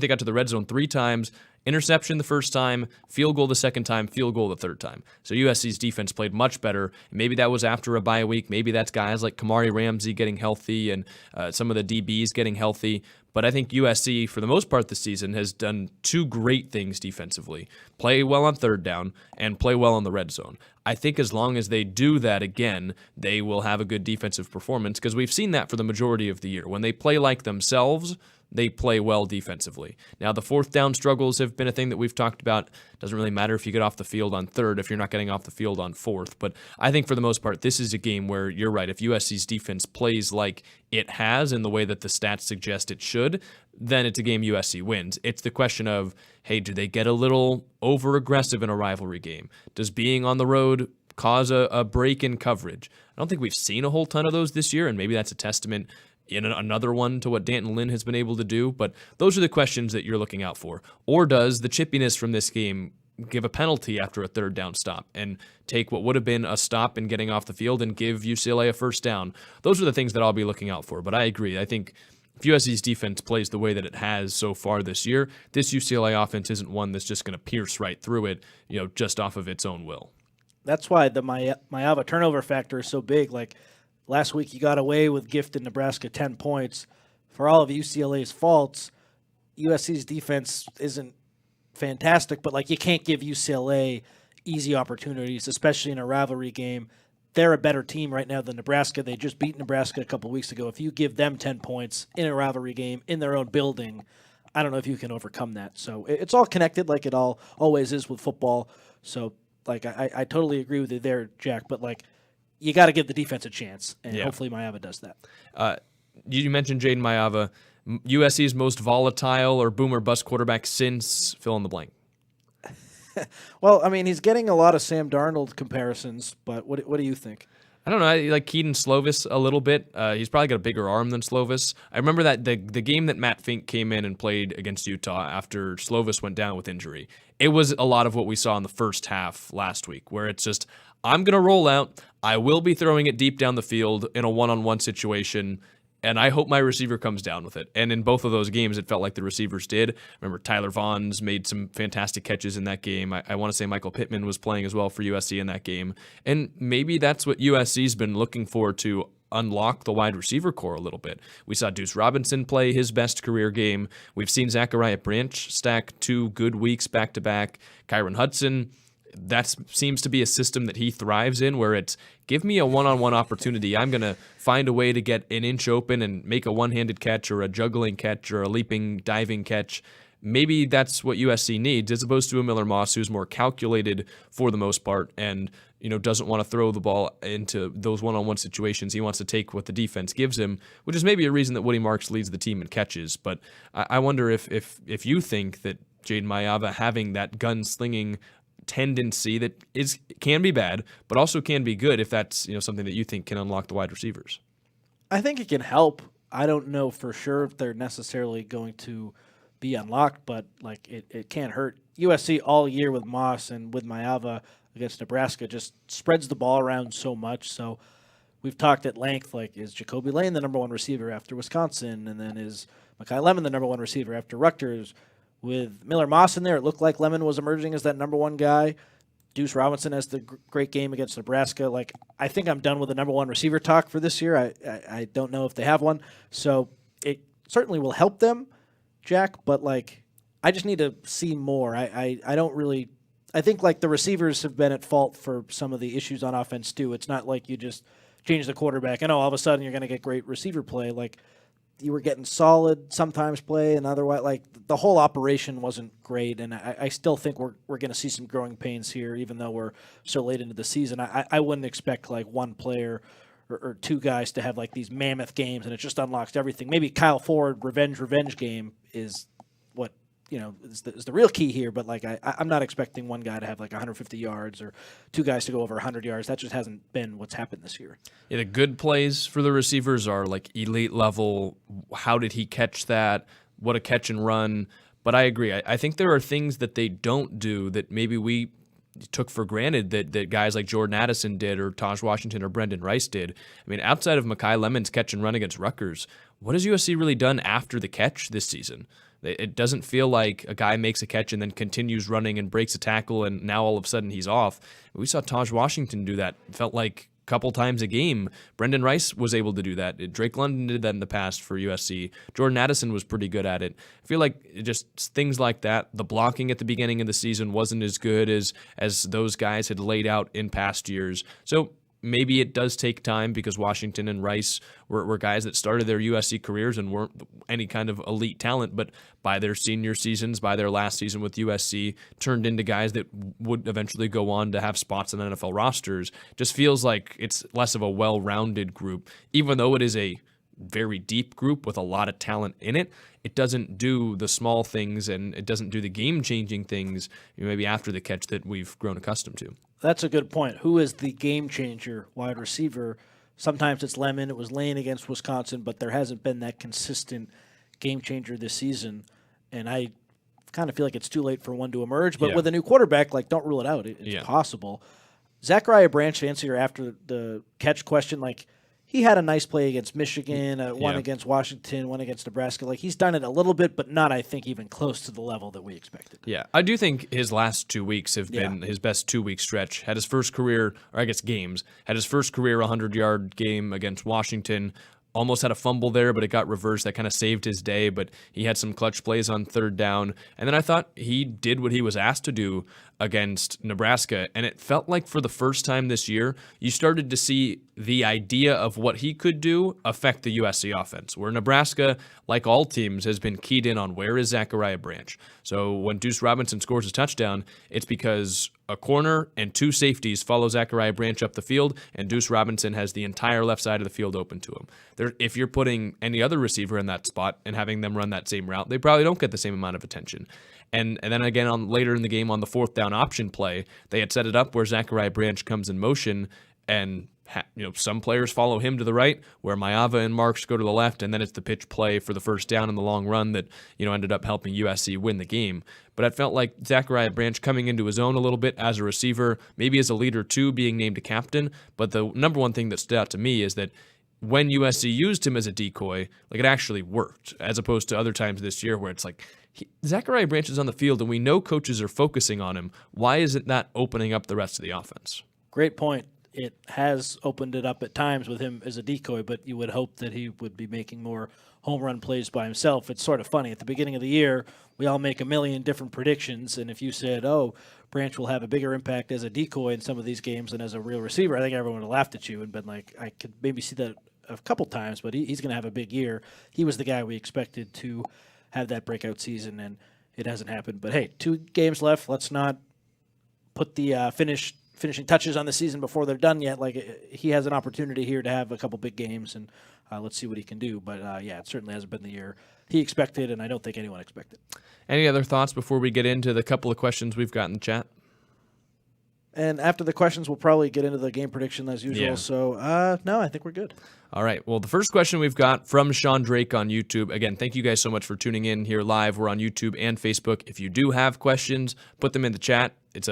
they got to the red zone 3 times. Interception the first time, field goal the second time, field goal the third time. So USC's defense played much better. Maybe that was after a bye week. Maybe that's guys like Kamari, Ramsey getting healthy and some of the DBs getting healthy. But I think USC, for the most part this season, has done 2 great things defensively. Play well on third down and play well on the red zone. I think as long as they do that again, they will have a good defensive performance because we've seen that for the majority of the year. When they play like themselves, they play well defensively. Now, the fourth down struggles have been a thing that we've talked about. Doesn't really matter if you get off the field on third if you're not getting off the field on fourth. But I think for the most part, this is a game where you're right. If USC's defense plays like it has in the way that the stats suggest it should, then it's a game USC wins. It's the question of, hey, do they get a little over-aggressive in a rivalry game? Does being on the road cause a break in coverage? I don't think we've seen a whole ton of those this year, and maybe that's a testament in another one to what D'Anton Lynn has been able to do, but those are the questions that you're looking out for. Or does the chippiness from this game give a penalty after a third down stop and take what would have been a stop in getting off the field and give UCLA a first down? Those are the things that I'll be looking out for, but I agree. I think if USC's defense plays the way that it has so far this year, this UCLA offense isn't one that's just going to pierce right through it, just off of its own will. That's why the Maiava turnover factor is so big. Like, last week, you got away with gifting Nebraska 10 points. For all of UCLA's faults, USC's defense isn't fantastic, but you can't give UCLA easy opportunities, especially in a rivalry game. They're a better team right now than Nebraska. They just beat Nebraska a couple weeks ago. If you give them 10 points in a rivalry game in their own building, I don't know if you can overcome that. So it's all connected like it always is with football. So I totally agree with you there, Jack, but you got to give the defense a chance, and hopefully Maiava does that. You mentioned Jaden Maiava, USC's most volatile or boom or bust quarterback since fill in the blank. Well, I mean, he's getting a lot of Sam Darnold comparisons, but what do you think? I don't know. I like Keaton Slovis a little bit. He's probably got a bigger arm than Slovis. I remember that the game that Matt Fink came in and played against Utah after Slovis went down with injury. It was a lot of what we saw in the first half last week, where it's just, I'm going to roll out. I will be throwing it deep down the field in a one-on-one situation, and I hope my receiver comes down with it. And in both of those games, it felt like the receivers did. Remember, Tyler Vaughn's made some fantastic catches in that game. I want to say Michael Pittman was playing as well for USC in that game. And maybe that's what USC's been looking for to unlock the wide receiver core a little bit. We saw Deuce Robinson play his best career game. We've seen Zachariah Branch stack 2 good weeks back-to-back. Kyron Hudson, that seems to be a system that he thrives in, where it's give me a one-on-one opportunity. I'm going to find a way to get an inch open and make a one-handed catch or a juggling catch or a leaping, diving catch. Maybe that's what USC needs, as opposed to a Miller Moss who's more calculated for the most part and doesn't want to throw the ball into those one-on-one situations. He wants to take what the defense gives him, which is maybe a reason that Woody Marks leads the team in catches. But I wonder if you think that Jaden Maiava having that gunslinging tendency that can be bad, but also can be good if that's something that you think can unlock the wide receivers. I think it can help. I don't know for sure if they're necessarily going to be unlocked, but it can't hurt. USC all year with Moss and with Maiava against Nebraska just spreads the ball around so much. So we've talked at length, is Jacoby Lane the number 1 receiver after Wisconsin, and then is Mekhi Lemon the number 1 receiver after Rutgers? With Miller Moss in there, it looked like Lemon was emerging as that number 1 guy. Deuce Robinson has the great game against Nebraska. I think I'm done with the number 1 receiver talk for this year. I don't know if they have one. So it certainly will help them, Jack, but I just need to see more. I don't really – I think the receivers have been at fault for some of the issues on offense too. It's not like you just change the quarterback, and all of a sudden you're going to get great receiver play. Like, you were getting solid sometimes play, and otherwise, like, the whole operation wasn't great. And I still think we're going to see some growing pains here, even though we're so late into the season. I wouldn't expect like one player or two guys to have like these mammoth games, and it just unlocks everything. Maybe Kyle Ford revenge game is what is the real key here. But like I'm not expecting one guy to have like 150 yards or two guys to go over 100 yards. That just hasn't been what's happened this year. Yeah, the good plays for the receivers are like elite level. How did he catch that? What a catch and run. But I agree. I think there are things that they don't do that maybe we took for granted that guys like Jordan Addison did, or Taj Washington or Brendan Rice did. I mean, outside of Mekhi Lemon's catch and run against Rutgers, what has USC really done after the catch this season? It doesn't feel like a guy makes a catch and then continues running and breaks a tackle and now all of a sudden he's off. We saw Taj Washington do that. It felt like a couple times a game. Brendan Rice was able to do that. Drake London did that in the past for USC. Jordan Addison was pretty good at it. I feel like just things like that. The blocking at the beginning of the season wasn't as good as those guys had laid out in past years. So maybe it does take time because Washington and Rice were guys that started their USC careers and weren't any kind of elite talent, but by their senior seasons, by their last season with USC, turned into guys that would eventually go on to have spots in NFL rosters. Just feels like it's less of a well-rounded group, even though it is a very deep group with a lot of talent in it. It doesn't do the small things and it doesn't do the game-changing things maybe after the catch that we've grown accustomed to. That's a good point. Who is the game changer wide receiver? Sometimes it's Lemon. It was Lane against Wisconsin, but there hasn't been that consistent game changer this season. And I kind of feel like it's too late for one to emerge. But with a new quarterback, like, don't rule it out. It's possible. Zachariah Branch, to answer your after the catch question, like, he had a nice play against Michigan, one against Washington, one against Nebraska. Like, he's done it a little bit, but not, I think, even close to the level that we expected. Yeah, I do think his last 2 weeks have been his best 2-week stretch. Had his first career, or I guess games, had his first career 100-yard game against Washington. Almost had a fumble there, but it got reversed. That kind of saved his day, but he had some clutch plays on third down. And then I thought he did what he was asked to do against Nebraska, and it felt like for the first time this year, you started to see the idea of what he could do affect the USC offense, where Nebraska, like all teams, has been keyed in on where is Zachariah Branch. So when Deuce Robinson scores a touchdown, it's because a corner and two safeties follow Zachariah Branch up the field, and Deuce Robinson has the entire left side of the field open to him. If you're putting any other receiver in that spot and having them run that same route, they probably don't get the same amount of attention. And then again, later in the game on the fourth down option play, they had set it up where Zachariah Branch comes in motion, and some players follow him to the right, where Maava and Marks go to the left, and then it's the pitch play for the first down in the long run that ended up helping USC win the game. But I felt like Zachariah Branch coming into his own a little bit as a receiver, maybe as a leader too, being named a captain. But the number one thing that stood out to me is that when USC used him as a decoy, like, it actually worked, as opposed to other times this year where it's like, Zachariah Branch is on the field and we know coaches are focusing on him. Why isn't that opening up the rest of the offense? Great point. It has opened it up at times with him as a decoy, but you would hope that he would be making more home run plays by himself. It's sort of funny. At the beginning of the year, we all make a million different predictions, and if you said, Branch will have a bigger impact as a decoy in some of these games than as a real receiver, I think everyone would have laughed at you and been like, I could maybe see that a couple times, but he's going to have a big year. He was the guy we expected to have that breakout season, and it hasn't happened. But hey, 2 games left. Let's not put the finishing touches on the season before they're done yet. Like, he has an opportunity here to have a couple big games, and let's see what he can do. But it certainly hasn't been the year he expected, and I don't think anyone expected. Any other thoughts before we get into the couple of questions we've got in the chat? And after the questions, we'll probably get into the game prediction as usual. Yeah. So, no, I think we're good. All right. Well, the first question we've got from Sean Drake on YouTube. Again, thank you guys so much for tuning in here live. We're on YouTube and Facebook. If you do have questions, put them in the chat. It's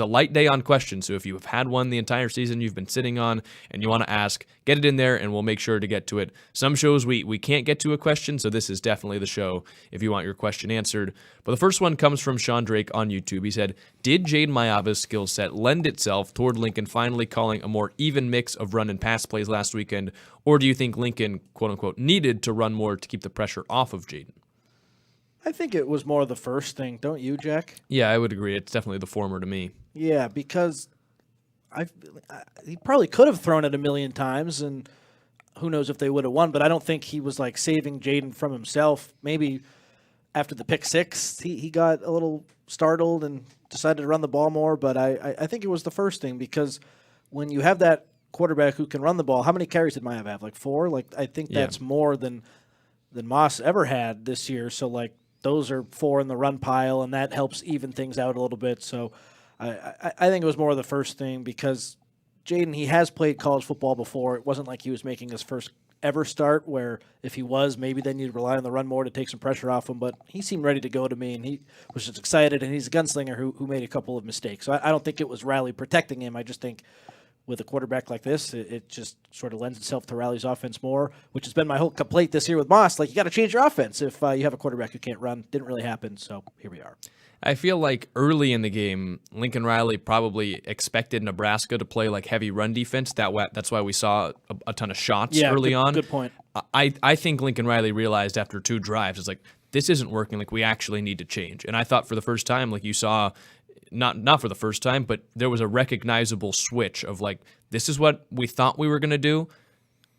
a light day on questions, so if you have had one the entire season you've been sitting on and you want to ask, get it in there and we'll make sure to get to it. Some shows we can't get to a question, so this is definitely the show if you want your question answered. But the first one comes from Sean Drake on YouTube. He said, did Jade Mayaba's skill set lend itself toward Lincoln finally calling a more even mix of run and pass plays last weekend, or do you think Lincoln, quote-unquote, needed to run more to keep the pressure off of Jaden? I think it was more the first thing, don't you, Jack? Yeah, I would agree. It's definitely the former to me. Yeah, because he probably could have thrown it a million times, and who knows if they would have won. But I don't think he was like saving Jaden from himself. Maybe after the pick six, he got a little startled and decided to run the ball more. But I think it was the first thing, because when you have that quarterback who can run the ball, how many carries did Maya have? Like 4? Like, I think that's more than Moss ever had this year. So, like, those are 4 in the run pile, and that helps even things out a little bit. So I think it was more of the first thing, because Jaden, he has played college football before. It wasn't like he was making his first ever start, where if he was, maybe then you'd rely on the run more to take some pressure off him. But he seemed ready to go to me, and he was just excited, and he's a gunslinger who made a couple of mistakes. So I don't think it was Riley protecting him. I just think with a quarterback like this, it just sort of lends itself to Riley's offense more, which has been my whole complaint this year with Moss. Like, you got to change your offense if you have a quarterback who can't run. Didn't really happen, so here we are. I feel like early in the game, Lincoln Riley probably expected Nebraska to play like heavy run defense. That's why we saw a ton of shots early on. Good point. I think Lincoln Riley realized after 2 drives, it's like, this isn't working. Like, we actually need to change. And I thought for the first time, like you saw, not for the first time, but there was a recognizable switch of like, this is what we thought we were going to do,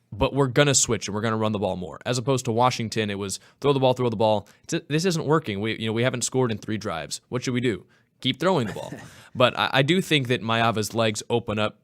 but we're going to switch and we're going to run the ball more. As opposed to Washington, it was throw the ball. This isn't working. We haven't scored in 3 drives. What should we do? Keep throwing the ball. But I do think that Maiyava's legs open up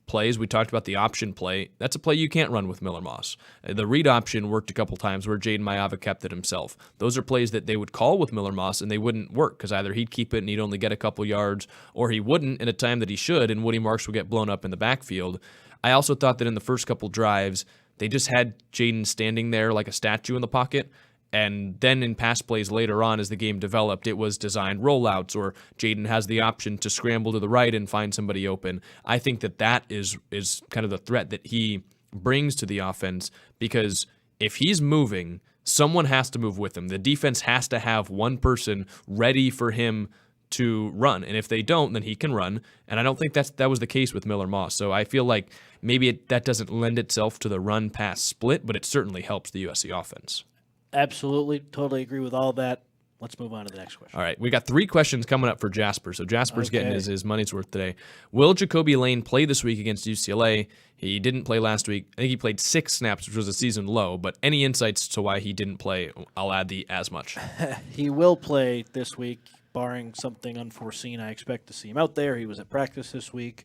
plays. We talked about the option play. That's a play you can't run with Miller Moss. The read option worked a couple times where Jaden Maiyava kept it himself. Those are plays that they would call with Miller Moss and they wouldn't work, because either he'd keep it and he'd only get a couple yards, or he wouldn't in a time that he should, and Woody Marks would get blown up in the backfield. I also thought that in the first couple drives, they just had Jaden standing there like a statue in the pocket. And then in pass plays later on, as the game developed, it was designed rollouts, or Jaden has the option to scramble to the right and find somebody open. I think that is kind of the threat that he brings to the offense, because if he's moving, someone has to move with him. The defense has to have one person ready for him to run, and if they don't, then he can run. And I don't think that was the case with Miller Moss. So I feel like maybe that doesn't lend itself to the run-pass split, but it certainly helps the USC offense. Absolutely. Totally agree with all that. Let's move on to the next question. All right. We got 3 questions coming up for Jasper. So Jasper's getting his money's worth today. Will Jacoby Lane play this week against UCLA? He didn't play last week. I think he played 6 snaps, which was a season low. But any insights to why he didn't play? I'll add the as much. He will play this week, barring something unforeseen. I expect to see him out there. He was at practice this week.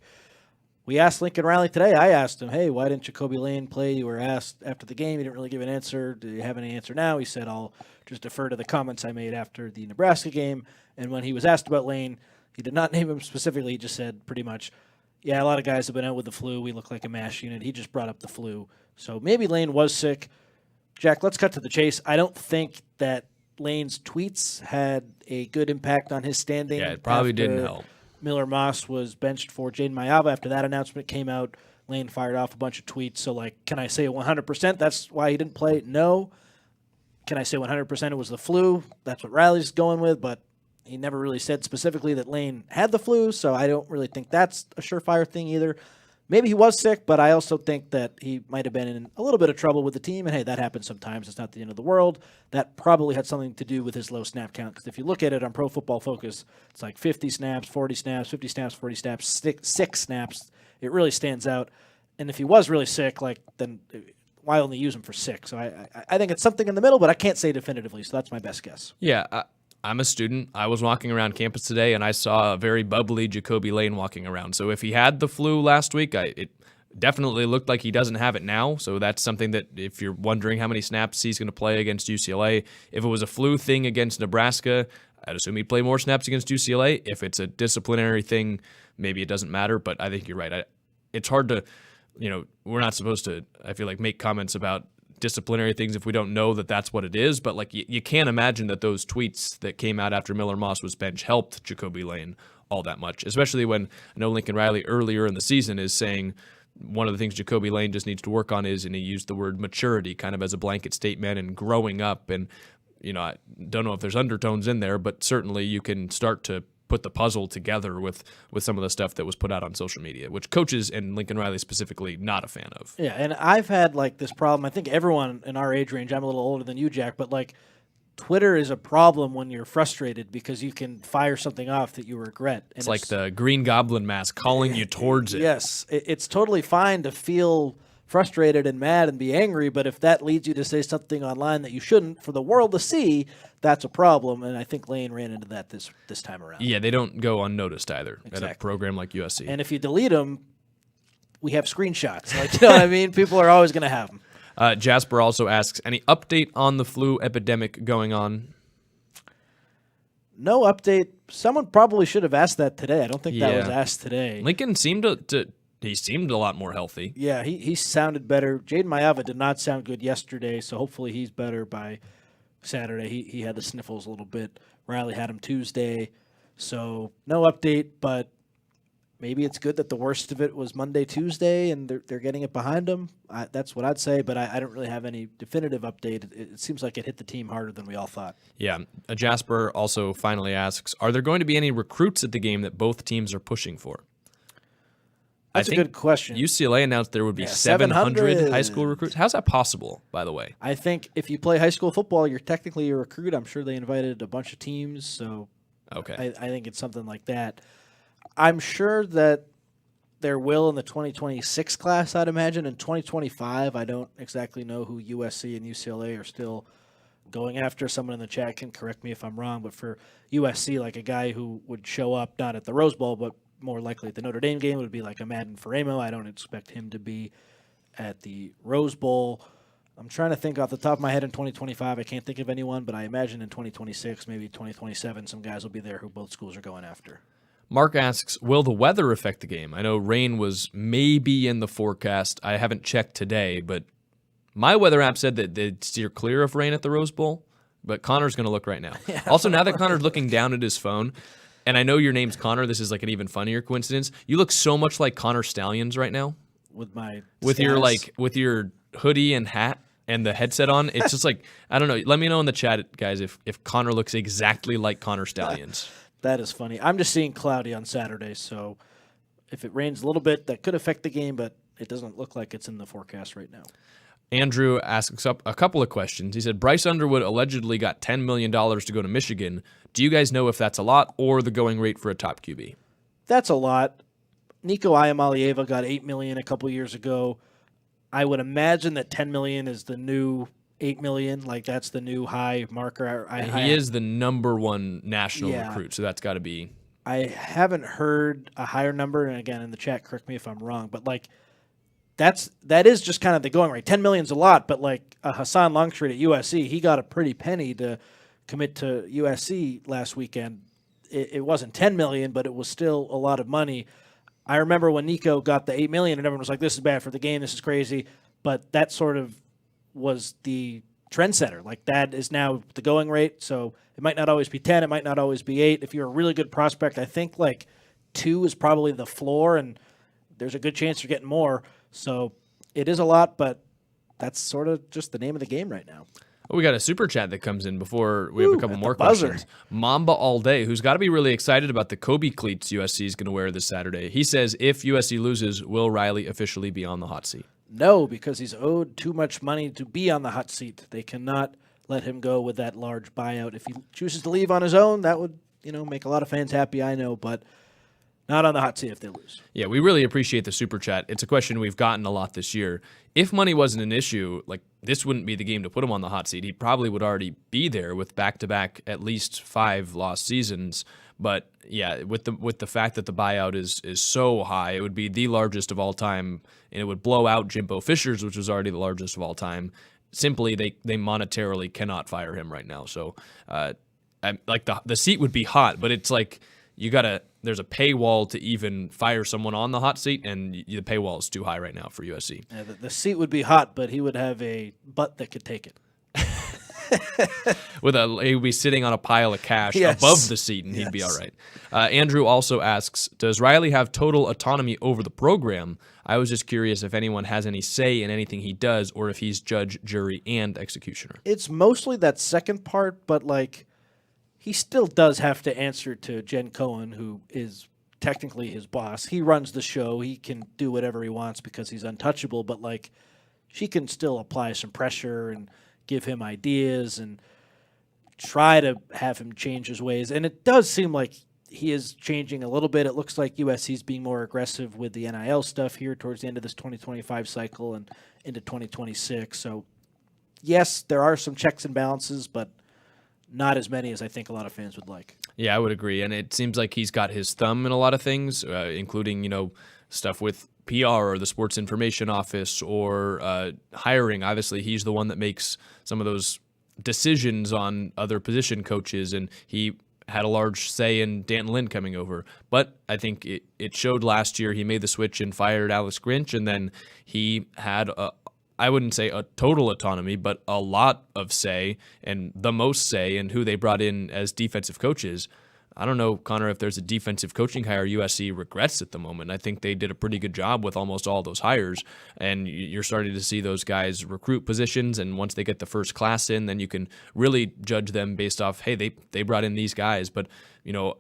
We asked Lincoln Riley today. I asked him, hey, why didn't Jacoby Lane play? You were asked after the game. He didn't really give an answer. Do you have any answer now? He said, I'll just defer to the comments I made after the Nebraska game. And when he was asked about Lane, he did not name him specifically. He just said pretty much, yeah, a lot of guys have been out with the flu. We look like a mash unit. He just brought up the flu. So maybe Lane was sick. Jack, let's cut to the chase. I don't think that Lane's tweets had a good impact on his standing. Yeah, it probably didn't help. Miller Moss was benched for Jaden Maiyava. After that announcement came out, Lane fired off a bunch of tweets. So, like, can I say 100% that's why he didn't play? No. Can I say 100% it was the flu? That's what Riley's going with, but he never really said specifically that Lane had the flu, so I don't really think that's a surefire thing either. Maybe he was sick, but I also think that he might have been in a little bit of trouble with the team. And, hey, that happens sometimes. It's not the end of the world. That probably had something to do with his low snap count. Because if you look at it on Pro Football Focus, it's like 50 snaps, 40 snaps, 50 snaps, 40 snaps, 6 snaps. It really stands out. And if he was really sick, like, then why only use him for 6? So I think it's something in the middle, but I can't say definitively. So that's my best guess. Yeah, I'm a student. I was walking around campus today, and I saw a very bubbly Jacoby Lane walking around. So if he had the flu last week, it definitely looked like he doesn't have it now. So that's something that if you're wondering how many snaps he's going to play against UCLA, if it was a flu thing against Nebraska, I'd assume he'd play more snaps against UCLA. If it's a disciplinary thing, maybe it doesn't matter. But I think you're right. It's hard to, we're not supposed to, I feel like, make comments about disciplinary things if we don't know that that's what it is, but like you can't imagine that those tweets that came out after Miller Moss was benched helped Jacoby Lane all that much, especially when I know Lincoln Riley earlier in the season is saying one of the things Jacoby Lane just needs to work on is, and he used the word maturity kind of as a blanket statement, and growing up. And I don't know if there's undertones in there, but certainly you can start to put the puzzle together with some of the stuff that was put out on social media, which coaches and Lincoln Riley specifically not a fan of. Yeah, and I've had like this problem. I think everyone in our age range, I'm a little older than you, Jack, but like Twitter is a problem when you're frustrated because you can fire something off that you regret. And It's like the Green Goblin mask calling you towards it. Yes, it's totally fine to feel frustrated and mad and be angry, but if that leads you to say something online that you shouldn't for the world to see, that's a problem. And I think Lane ran into that this time around. Yeah, they don't go unnoticed either Exactly. at a program like USC. And if you delete them, we have screenshots. Like, you know what I mean? People are always going to have them. Jasper also asks, any update on the flu epidemic going on? No update. Someone probably should have asked that today. I don't think that Yeah. was asked today. Lincoln seemed he seemed a lot more healthy. Yeah, he sounded better. Jaden Mayava did not sound good yesterday, so hopefully he's better by Saturday. He had the sniffles a little bit. Riley had him Tuesday, so no update, but maybe it's good that the worst of it was Monday, Tuesday, and they're getting it behind them. That's what I'd say, but I don't really have any definitive update. It seems like it hit the team harder than we all thought. Yeah. Jasper also finally asks, are there going to be any recruits at the game that both teams are pushing for? That's a good question. UCLA announced there would be 700 high school recruits. How's that possible, by the way? I think if you play high school football, you're technically a recruit. I'm sure they invited a bunch of teams, so Okay. I think it's something like that. I'm sure that there will in the 2026 class, I'd imagine. In 2025, I don't exactly know who USC and UCLA are still going after. Someone in the chat can correct me if I'm wrong, but for USC, like a guy who would show up not at the Rose Bowl, but more likely at the Notre Dame game would be like a Madden Faremo. I don't expect him to be at the Rose Bowl. I'm trying to think off the top of my head in 2025. I can't think of anyone, but I imagine in 2026, maybe 2027, some guys will be there who both schools are going after. Mark asks, will the weather affect the game? I know rain was maybe in the forecast. I haven't checked today, but my weather app said that they'd steer clear of rain at the Rose Bowl, but Connor's going to look right now. Yeah. Also, now that Connor's looking down at his phone, and I know your name's Connor, this is like an even funnier coincidence. You look so much like Connor Stallions right now. With your hoodie and hat and the headset on. It's just like, I don't know. Let me know in the chat, guys, if Connor looks exactly like Connor Stallions. That is funny. I'm just seeing cloudy on Saturday, so if it rains a little bit, that could affect the game, but it doesn't look like it's in the forecast right now. Andrew asks up a couple of questions. He said, Bryce Underwood allegedly got $10 million to go to Michigan. Do you guys know if that's a lot or the going rate for a top QB? That's a lot. Nico Iamalieva got $8 million a couple years ago. I would imagine that $10 million is the new $8 million. Like, that's the new high marker. He is the number one national recruit, so that's got to be. I haven't heard a higher number, and again, in the chat, correct me if I'm wrong, but like, that is just kind of the going rate. $10 million is a lot, but like Hassan Longstreet at USC, he got a pretty penny to commit to USC last weekend. It wasn't $10 million, but it was still a lot of money. I remember when Nico got the $8 million, and everyone was like, "This is bad for the game. This is crazy." But that sort of was the trendsetter. Like, that is now the going rate. So it might not always be 10. It might not always be 8. If you're a really good prospect, I think like 2 is probably the floor, and there's a good chance you're getting more. So it is a lot, but that's sort of just the name of the game right now. Well, we got a super chat that comes in before we have a couple more buzzer. questions. Mamba All Day, who's got to be really excited about the Kobe cleats USC is going to wear this Saturday. He says, if USC loses, will Riley officially be on the hot seat? No, because he's owed too much money to be on the hot seat. They cannot let him go with that large buyout. If he chooses to leave on his own, that would, make a lot of fans happy, I know, but not on the hot seat if they lose. Yeah, we really appreciate the super chat. It's a question we've gotten a lot this year. If money wasn't an issue, like, this wouldn't be the game to put him on the hot seat. He probably would already be there with back-to-back at least 5 lost seasons. But yeah, with the fact that the buyout is so high, it would be the largest of all time, and it would blow out Jimbo Fisher's, which was already the largest of all time. Simply, they monetarily cannot fire him right now. So, the seat would be hot, but it's like there's a paywall to even fire someone on the hot seat, and the paywall is too high right now for USC. Yeah, the seat would be hot, but he would have a butt that could take it. He would be sitting on a pile of cash above the seat, and he'd be all right. Andrew also asks, does Riley have total autonomy over the program? I was just curious if anyone has any say in anything he does, or if he's judge, jury, and executioner. It's mostly that second part, but like, he still does have to answer to Jen Cohen, who is technically his boss. He runs the show. He can do whatever he wants because he's untouchable, but like, she can still apply some pressure and give him ideas and try to have him change his ways. And it does seem like he is changing a little bit. It looks like USC's being more aggressive with the NIL stuff here towards the end of this 2025 cycle and into 2026. So, yes, there are some checks and balances, but not as many as I think a lot of fans would like. Yeah, I would agree. And it seems like he's got his thumb in a lot of things, including, stuff with PR or the sports information office or hiring. Obviously, he's the one that makes some of those decisions on other position coaches, and he had a large say in D'Anton Lynn coming over. But I think it showed last year. He made the switch and fired Alex Grinch, and then he had I wouldn't say a total autonomy, but a lot of say, and the most say in who they brought in as defensive coaches. I don't know, Connor, if there's a defensive coaching hire USC regrets at the moment. I think they did a pretty good job with almost all those hires, and you're starting to see those guys recruit positions, and once they get the first class in, then you can really judge them based off, hey, they brought in these guys. But, a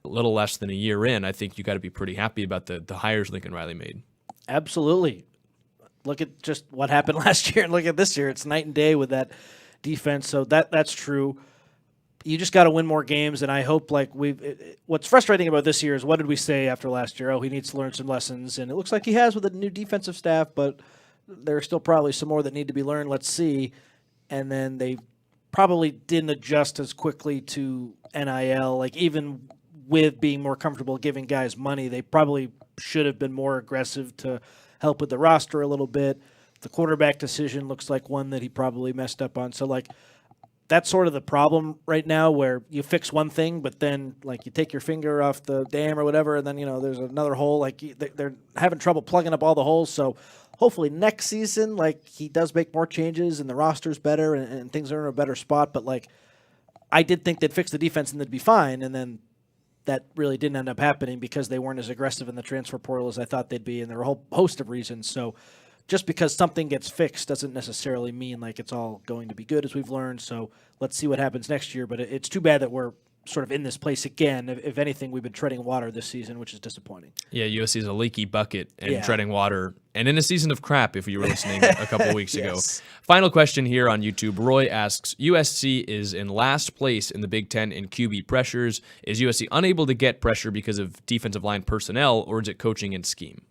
little less than a year in, I think you got to be pretty happy about the hires Lincoln Riley made. Absolutely. Look at just what happened last year and look at this year. It's night and day with that defense, so that's true. You just got to win more games, and I hope what's frustrating about this year is what did we say after last year? Oh, he needs to learn some lessons, and it looks like he has with a new defensive staff, but there are still probably some more that need to be learned. Let's see. And then they probably didn't adjust as quickly to NIL. Even with being more comfortable giving guys money, they probably should have been more aggressive to help with the roster a little bit. The quarterback decision looks like one that he probably messed up on. So, that's sort of the problem right now, where you fix one thing, but then you take your finger off the dam or whatever, and then there's another hole. They're having trouble plugging up all the holes. So hopefully next season, he does make more changes and the roster's better and things are in a better spot. But I did think they'd fix the defense and they'd be fine, and then that really didn't end up happening because they weren't as aggressive in the transfer portal as I thought they'd be, and there were a whole host of reasons. So just because something gets fixed doesn't necessarily mean it's all going to be good, as we've learned. So let's see what happens next year. But it's too bad that we're sort of in this place again. If anything, we've been treading water this season, which is disappointing. Yeah, USC is a leaky bucket and treading water, and in a season of crap, if you were listening a couple of weeks ago. Final question here on YouTube. Roy asks, USC is in last place in the Big Ten in QB pressures. Is USC unable to get pressure because of defensive line personnel, or is it coaching and scheme?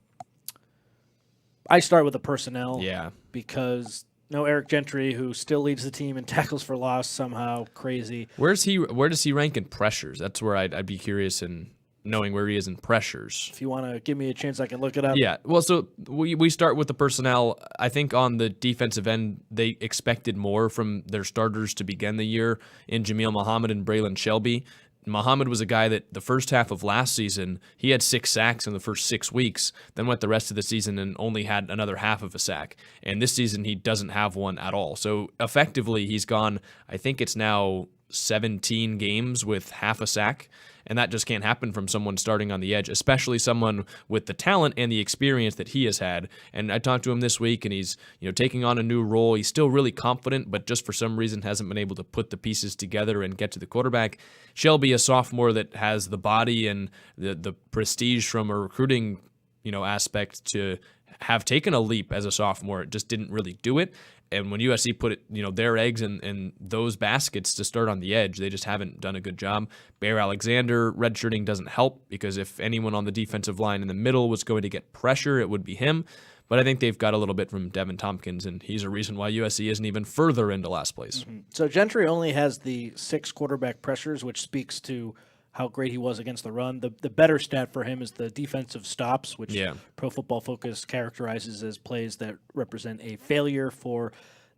I start with the personnel. Yeah. Because no Eric Gentry, who still leads the team in tackles for loss somehow. Crazy. Where does he rank in pressures? That's where I'd be curious in knowing where he is in pressures. If you want to give me a chance, I can look it up. Yeah. Well, so we start with the personnel. I think on the defensive end, they expected more from their starters to begin the year in Jameel Muhammad and Braylon Shelby. Muhammad was a guy that the first half of last season, he had 6 sacks in the first 6 weeks, then went the rest of the season and only had another half of a sack. And this season, he doesn't have one at all. So effectively, he's gone, I think it's now 17 games with half a sack. And that just can't happen from someone starting on the edge, especially someone with the talent and the experience that he has had. And I talked to him this week, and he's taking on a new role. He's still really confident, but just for some reason hasn't been able to put the pieces together and get to the quarterback. Shelby, a sophomore that has the body and the prestige from a recruiting aspect to have taken a leap as a sophomore. It just didn't really do it. And when USC put their eggs in those baskets to start on the edge, they just haven't done a good job. Bear Alexander redshirting doesn't help, because if anyone on the defensive line in the middle was going to get pressure, it would be him. But I think they've got a little bit from Devin Tompkins, and he's a reason why USC isn't even further into last place. Mm-hmm. So Gentry only has the 6 quarterback pressures, which speaks to how great he was against the run. The better stat for him is the defensive stops, which Pro Football Focus characterizes as plays that represent a failure for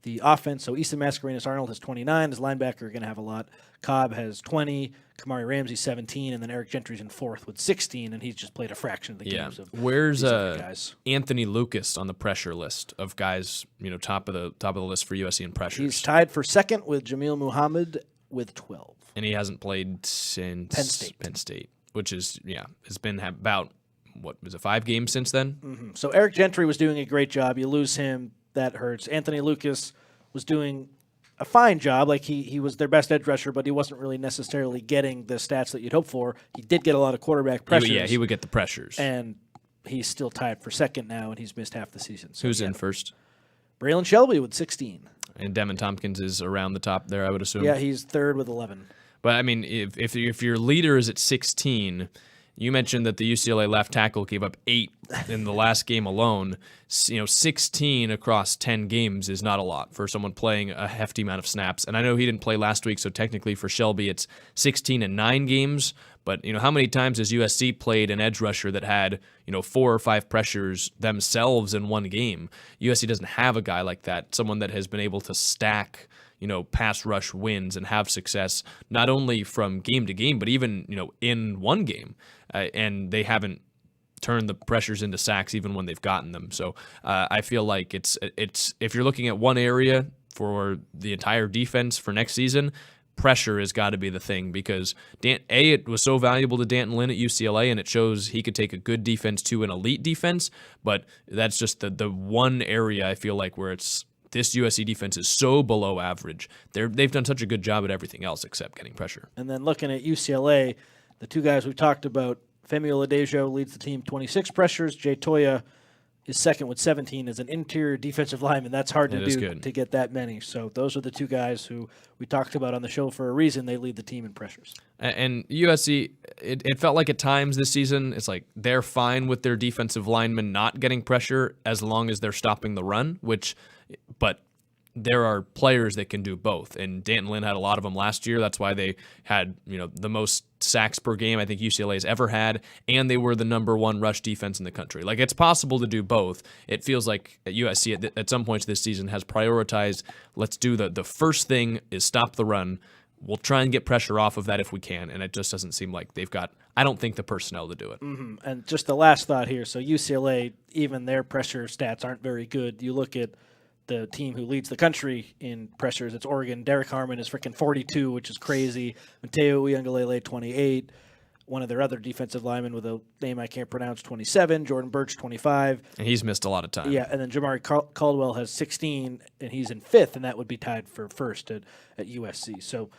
the offense. So Easton Mascarenas Arnold has 29. His linebacker are going to have a lot. Cobb has 20. Kamari Ramsey 17, and then Eric Gentry's in 4th with 16, and he's just played a fraction of the games of Where's these other guys. Anthony Lucas on the pressure list of guys, top of the list for USC in pressures? He's tied for 2nd with Jameel Muhammad with 12. And he hasn't played since Penn State, which is, has been about, 5 games since then? Mm-hmm. So Eric Gentry was doing a great job. You lose him, that hurts. Anthony Lucas was doing a fine job. He was their best edge rusher, but he wasn't really necessarily getting the stats that you'd hope for. He did get a lot of quarterback pressures. He would get the pressures. And he's still tied for 2nd now, and he's missed half the season. So Who's in first? Braylon Shelby with 16. And Devin Tompkins is around the top there, I would assume. Yeah, he's third with 11. But I mean, if your leader is at 16, you mentioned that the UCLA left tackle gave up 8 in the last game alone. 16 across 10 games is not a lot for someone playing a hefty amount of snaps. And I know he didn't play last week, so technically for Shelby it's 16 in 9 games. But how many times has USC played an edge rusher that had 4 or 5 pressures themselves in one game? USC doesn't have a guy like that, someone that has been able to stack pass rush wins and have success not only from game to game, but even in one game. And they haven't turned the pressures into sacks even when they've gotten them. So I feel like it's if you're looking at one area for the entire defense for next season, pressure has got to be the thing, because it was so valuable to D'Anton Lynn at UCLA, and it shows he could take a good defense to an elite defense. But that's just the one area I feel like where it's this USC defense is so below average. They've done such a good job at everything else except getting pressure. And then looking at UCLA, the two guys we've talked about, Femi Oladejo leads the team 26 pressures. Jay Toya is second with 17 as an interior defensive lineman. That's hard to do to get that many. So those are the two guys who we talked about on the show for a reason. They lead the team in pressures. And USC, it felt like at times this season, it's like they're fine with their defensive linemen not getting pressure as long as they're stopping the run, but there are players that can do both, and D'Anton Lynn had a lot of them last year. That's why they had the most sacks per game I think UCLA's ever had, and they were the number 1 rush defense in the country. Like, it's possible to do both. It feels like USC at some points this season has prioritized, let's do the first thing is stop the run. We'll try and get pressure off of that if we can, and it just doesn't seem like they've got, I don't think, the personnel to do it. Mm-hmm. And just the last thought here, so UCLA, even their pressure stats aren't very good. You look at the team who leads the country in pressures, it's Oregon. Derek Harmon is freaking 42, which is crazy. Mateo Uiagalelei, 28. One of their other defensive linemen with a name I can't pronounce, 27. Jordan Birch, 25. And he's missed a lot of time. Yeah, and then Jamari Caldwell has 16, and he's in 5th, and that would be tied for first at USC. So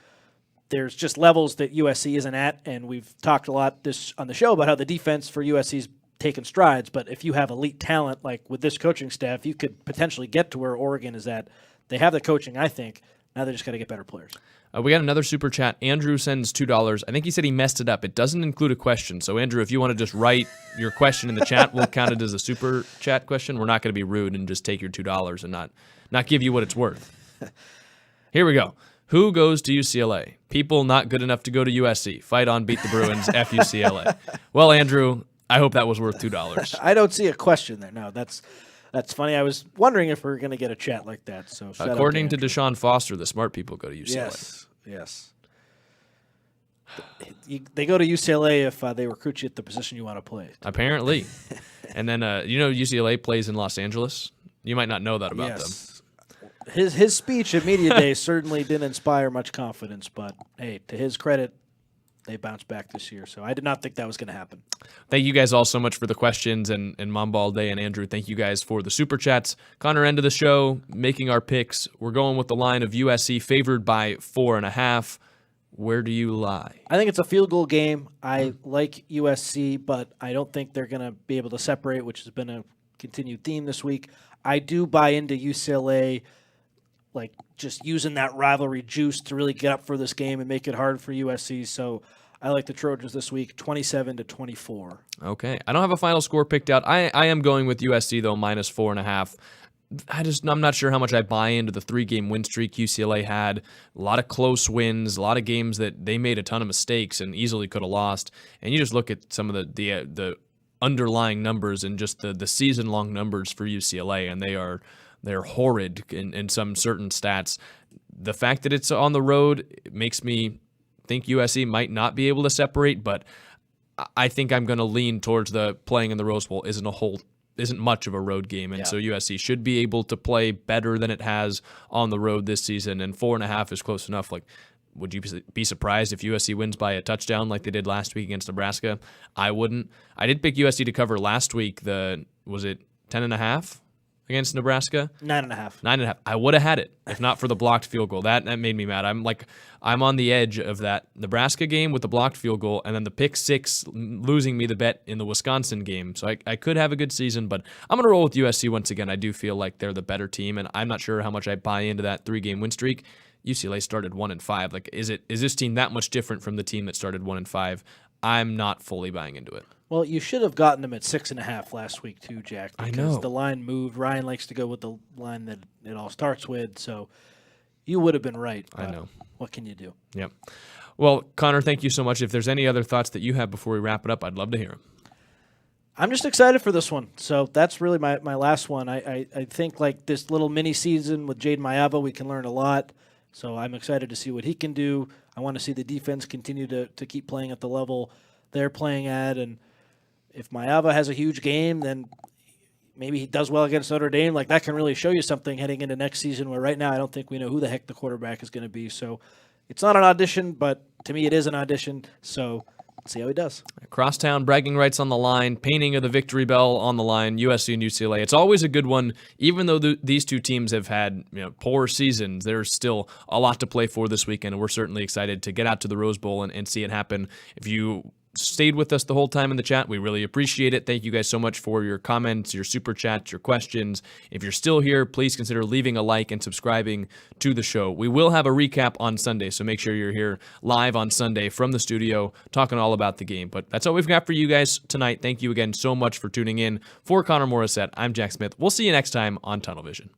there's just levels that USC isn't at, and we've talked a lot on the show about how the defense for USC's taken strides, but if you have elite talent like with this coaching staff, you could potentially get to where Oregon is at. They have the coaching, I think. Now they just got to get better players. We got another super chat. Andrew sends $2. I think he said he messed it up. It doesn't include a question. So, Andrew, if you want to just write your question in the chat, we'll count it as a super chat question. We're not going to be rude and just take your $2 and not give you what it's worth. Here we go. Who goes to UCLA? People not good enough to go to USC. Fight on, beat the Bruins, F UCLA. Well, Andrew, I hope that was worth $2. I don't see a question there. No, that's funny. I was wondering if we were going to get a chat like that. So, according to Deshaun Foster, the smart people go to UCLA. Yes. They go to UCLA if they recruit you at the position you want to play. Apparently. And then UCLA plays in Los Angeles. You might not know that about them. His speech at Media Day certainly didn't inspire much confidence, but hey, to his credit, they bounced back this year. So I did not think that was going to happen. Thank you guys all so much for the questions, and Mamball Day and Andrew, thank you guys for the super chats. Connor, end of the show, making our picks. We're going with the line of USC favored by 4.5. Where do you lie? I think it's a field goal game. I like USC, but I don't think they're going to be able to separate, which has been a continued theme this week. I do buy into UCLA, like just using that rivalry juice to really get up for this game and make it hard for USC. So I like the Trojans this week, 27-24. Okay. I don't have a final score picked out. I am going with USC, though, minus 4.5. I'm not sure how much I buy into the 3-game win streak UCLA had. A lot of close wins, a lot of games that they made a ton of mistakes and easily could have lost. And you just look at some of the underlying numbers and just the season-long numbers for UCLA, and they're horrid in some certain stats. The fact that it's on the road makes me think USC might not be able to separate, but I think I'm going to lean towards the playing in the Rose Bowl isn't much of a road game, and so USC should be able to play better than it has on the road this season, and 4.5 is close enough. Like, would you be surprised if USC wins by a touchdown like they did last week against Nebraska? I wouldn't. I did pick USC to cover last week. Was it 10.5? against Nebraska? 9.5. 9.5. I would have had it if not for the blocked field goal. That made me mad. I'm on the edge of that Nebraska game with the blocked field goal and then the pick six losing me the bet in the Wisconsin game. So I could have a good season, but I'm going to roll with USC once again. I do feel like they're the better team, and I'm not sure how much I buy into that 3-game win streak. UCLA started 1-5. Like, is this team that much different from the team that started 1-5? I'm not fully buying into it. Well, you should have gotten them at 6.5 last week too, Jack. I Because know. the line moved. Ryan likes to go with the line that it all starts with, so you would have been right. I know. What can you do? Yep. Well, Connor, thank you so much. If there's any other thoughts that you have before we wrap it up, I'd love to hear them. I'm just excited for this one. So that's really my last one. I think like this little mini season with Jaden Mayava, we can learn a lot. So I'm excited to see what he can do. I want to see the defense continue to keep playing at the level they're playing at. And if Mayava has a huge game, then maybe he does well against Notre Dame. Like, that can really show you something heading into next season, where right now I don't think we know who the heck the quarterback is going to be. So it's not an audition, but to me it is an audition. So let's see how he does. Crosstown bragging rights on the line, painting of the victory bell on the line, USC and UCLA. It's always a good one. Even though these two teams have had poor seasons, there's still a lot to play for this weekend, and we're certainly excited to get out to the Rose Bowl and see it happen. If you stayed with us the whole time in the chat, we really appreciate it. Thank you guys so much for your comments, your super chats, your questions. If you're still here, please consider leaving a like and subscribing to the show. We will have a recap on Sunday, so make sure you're here live on Sunday from the studio talking all about the game. But that's all we've got for you guys tonight. Thank you again so much for tuning in. For Connor Morrissette, I'm Jack Smith. We'll see you next time on Tunnel Vision.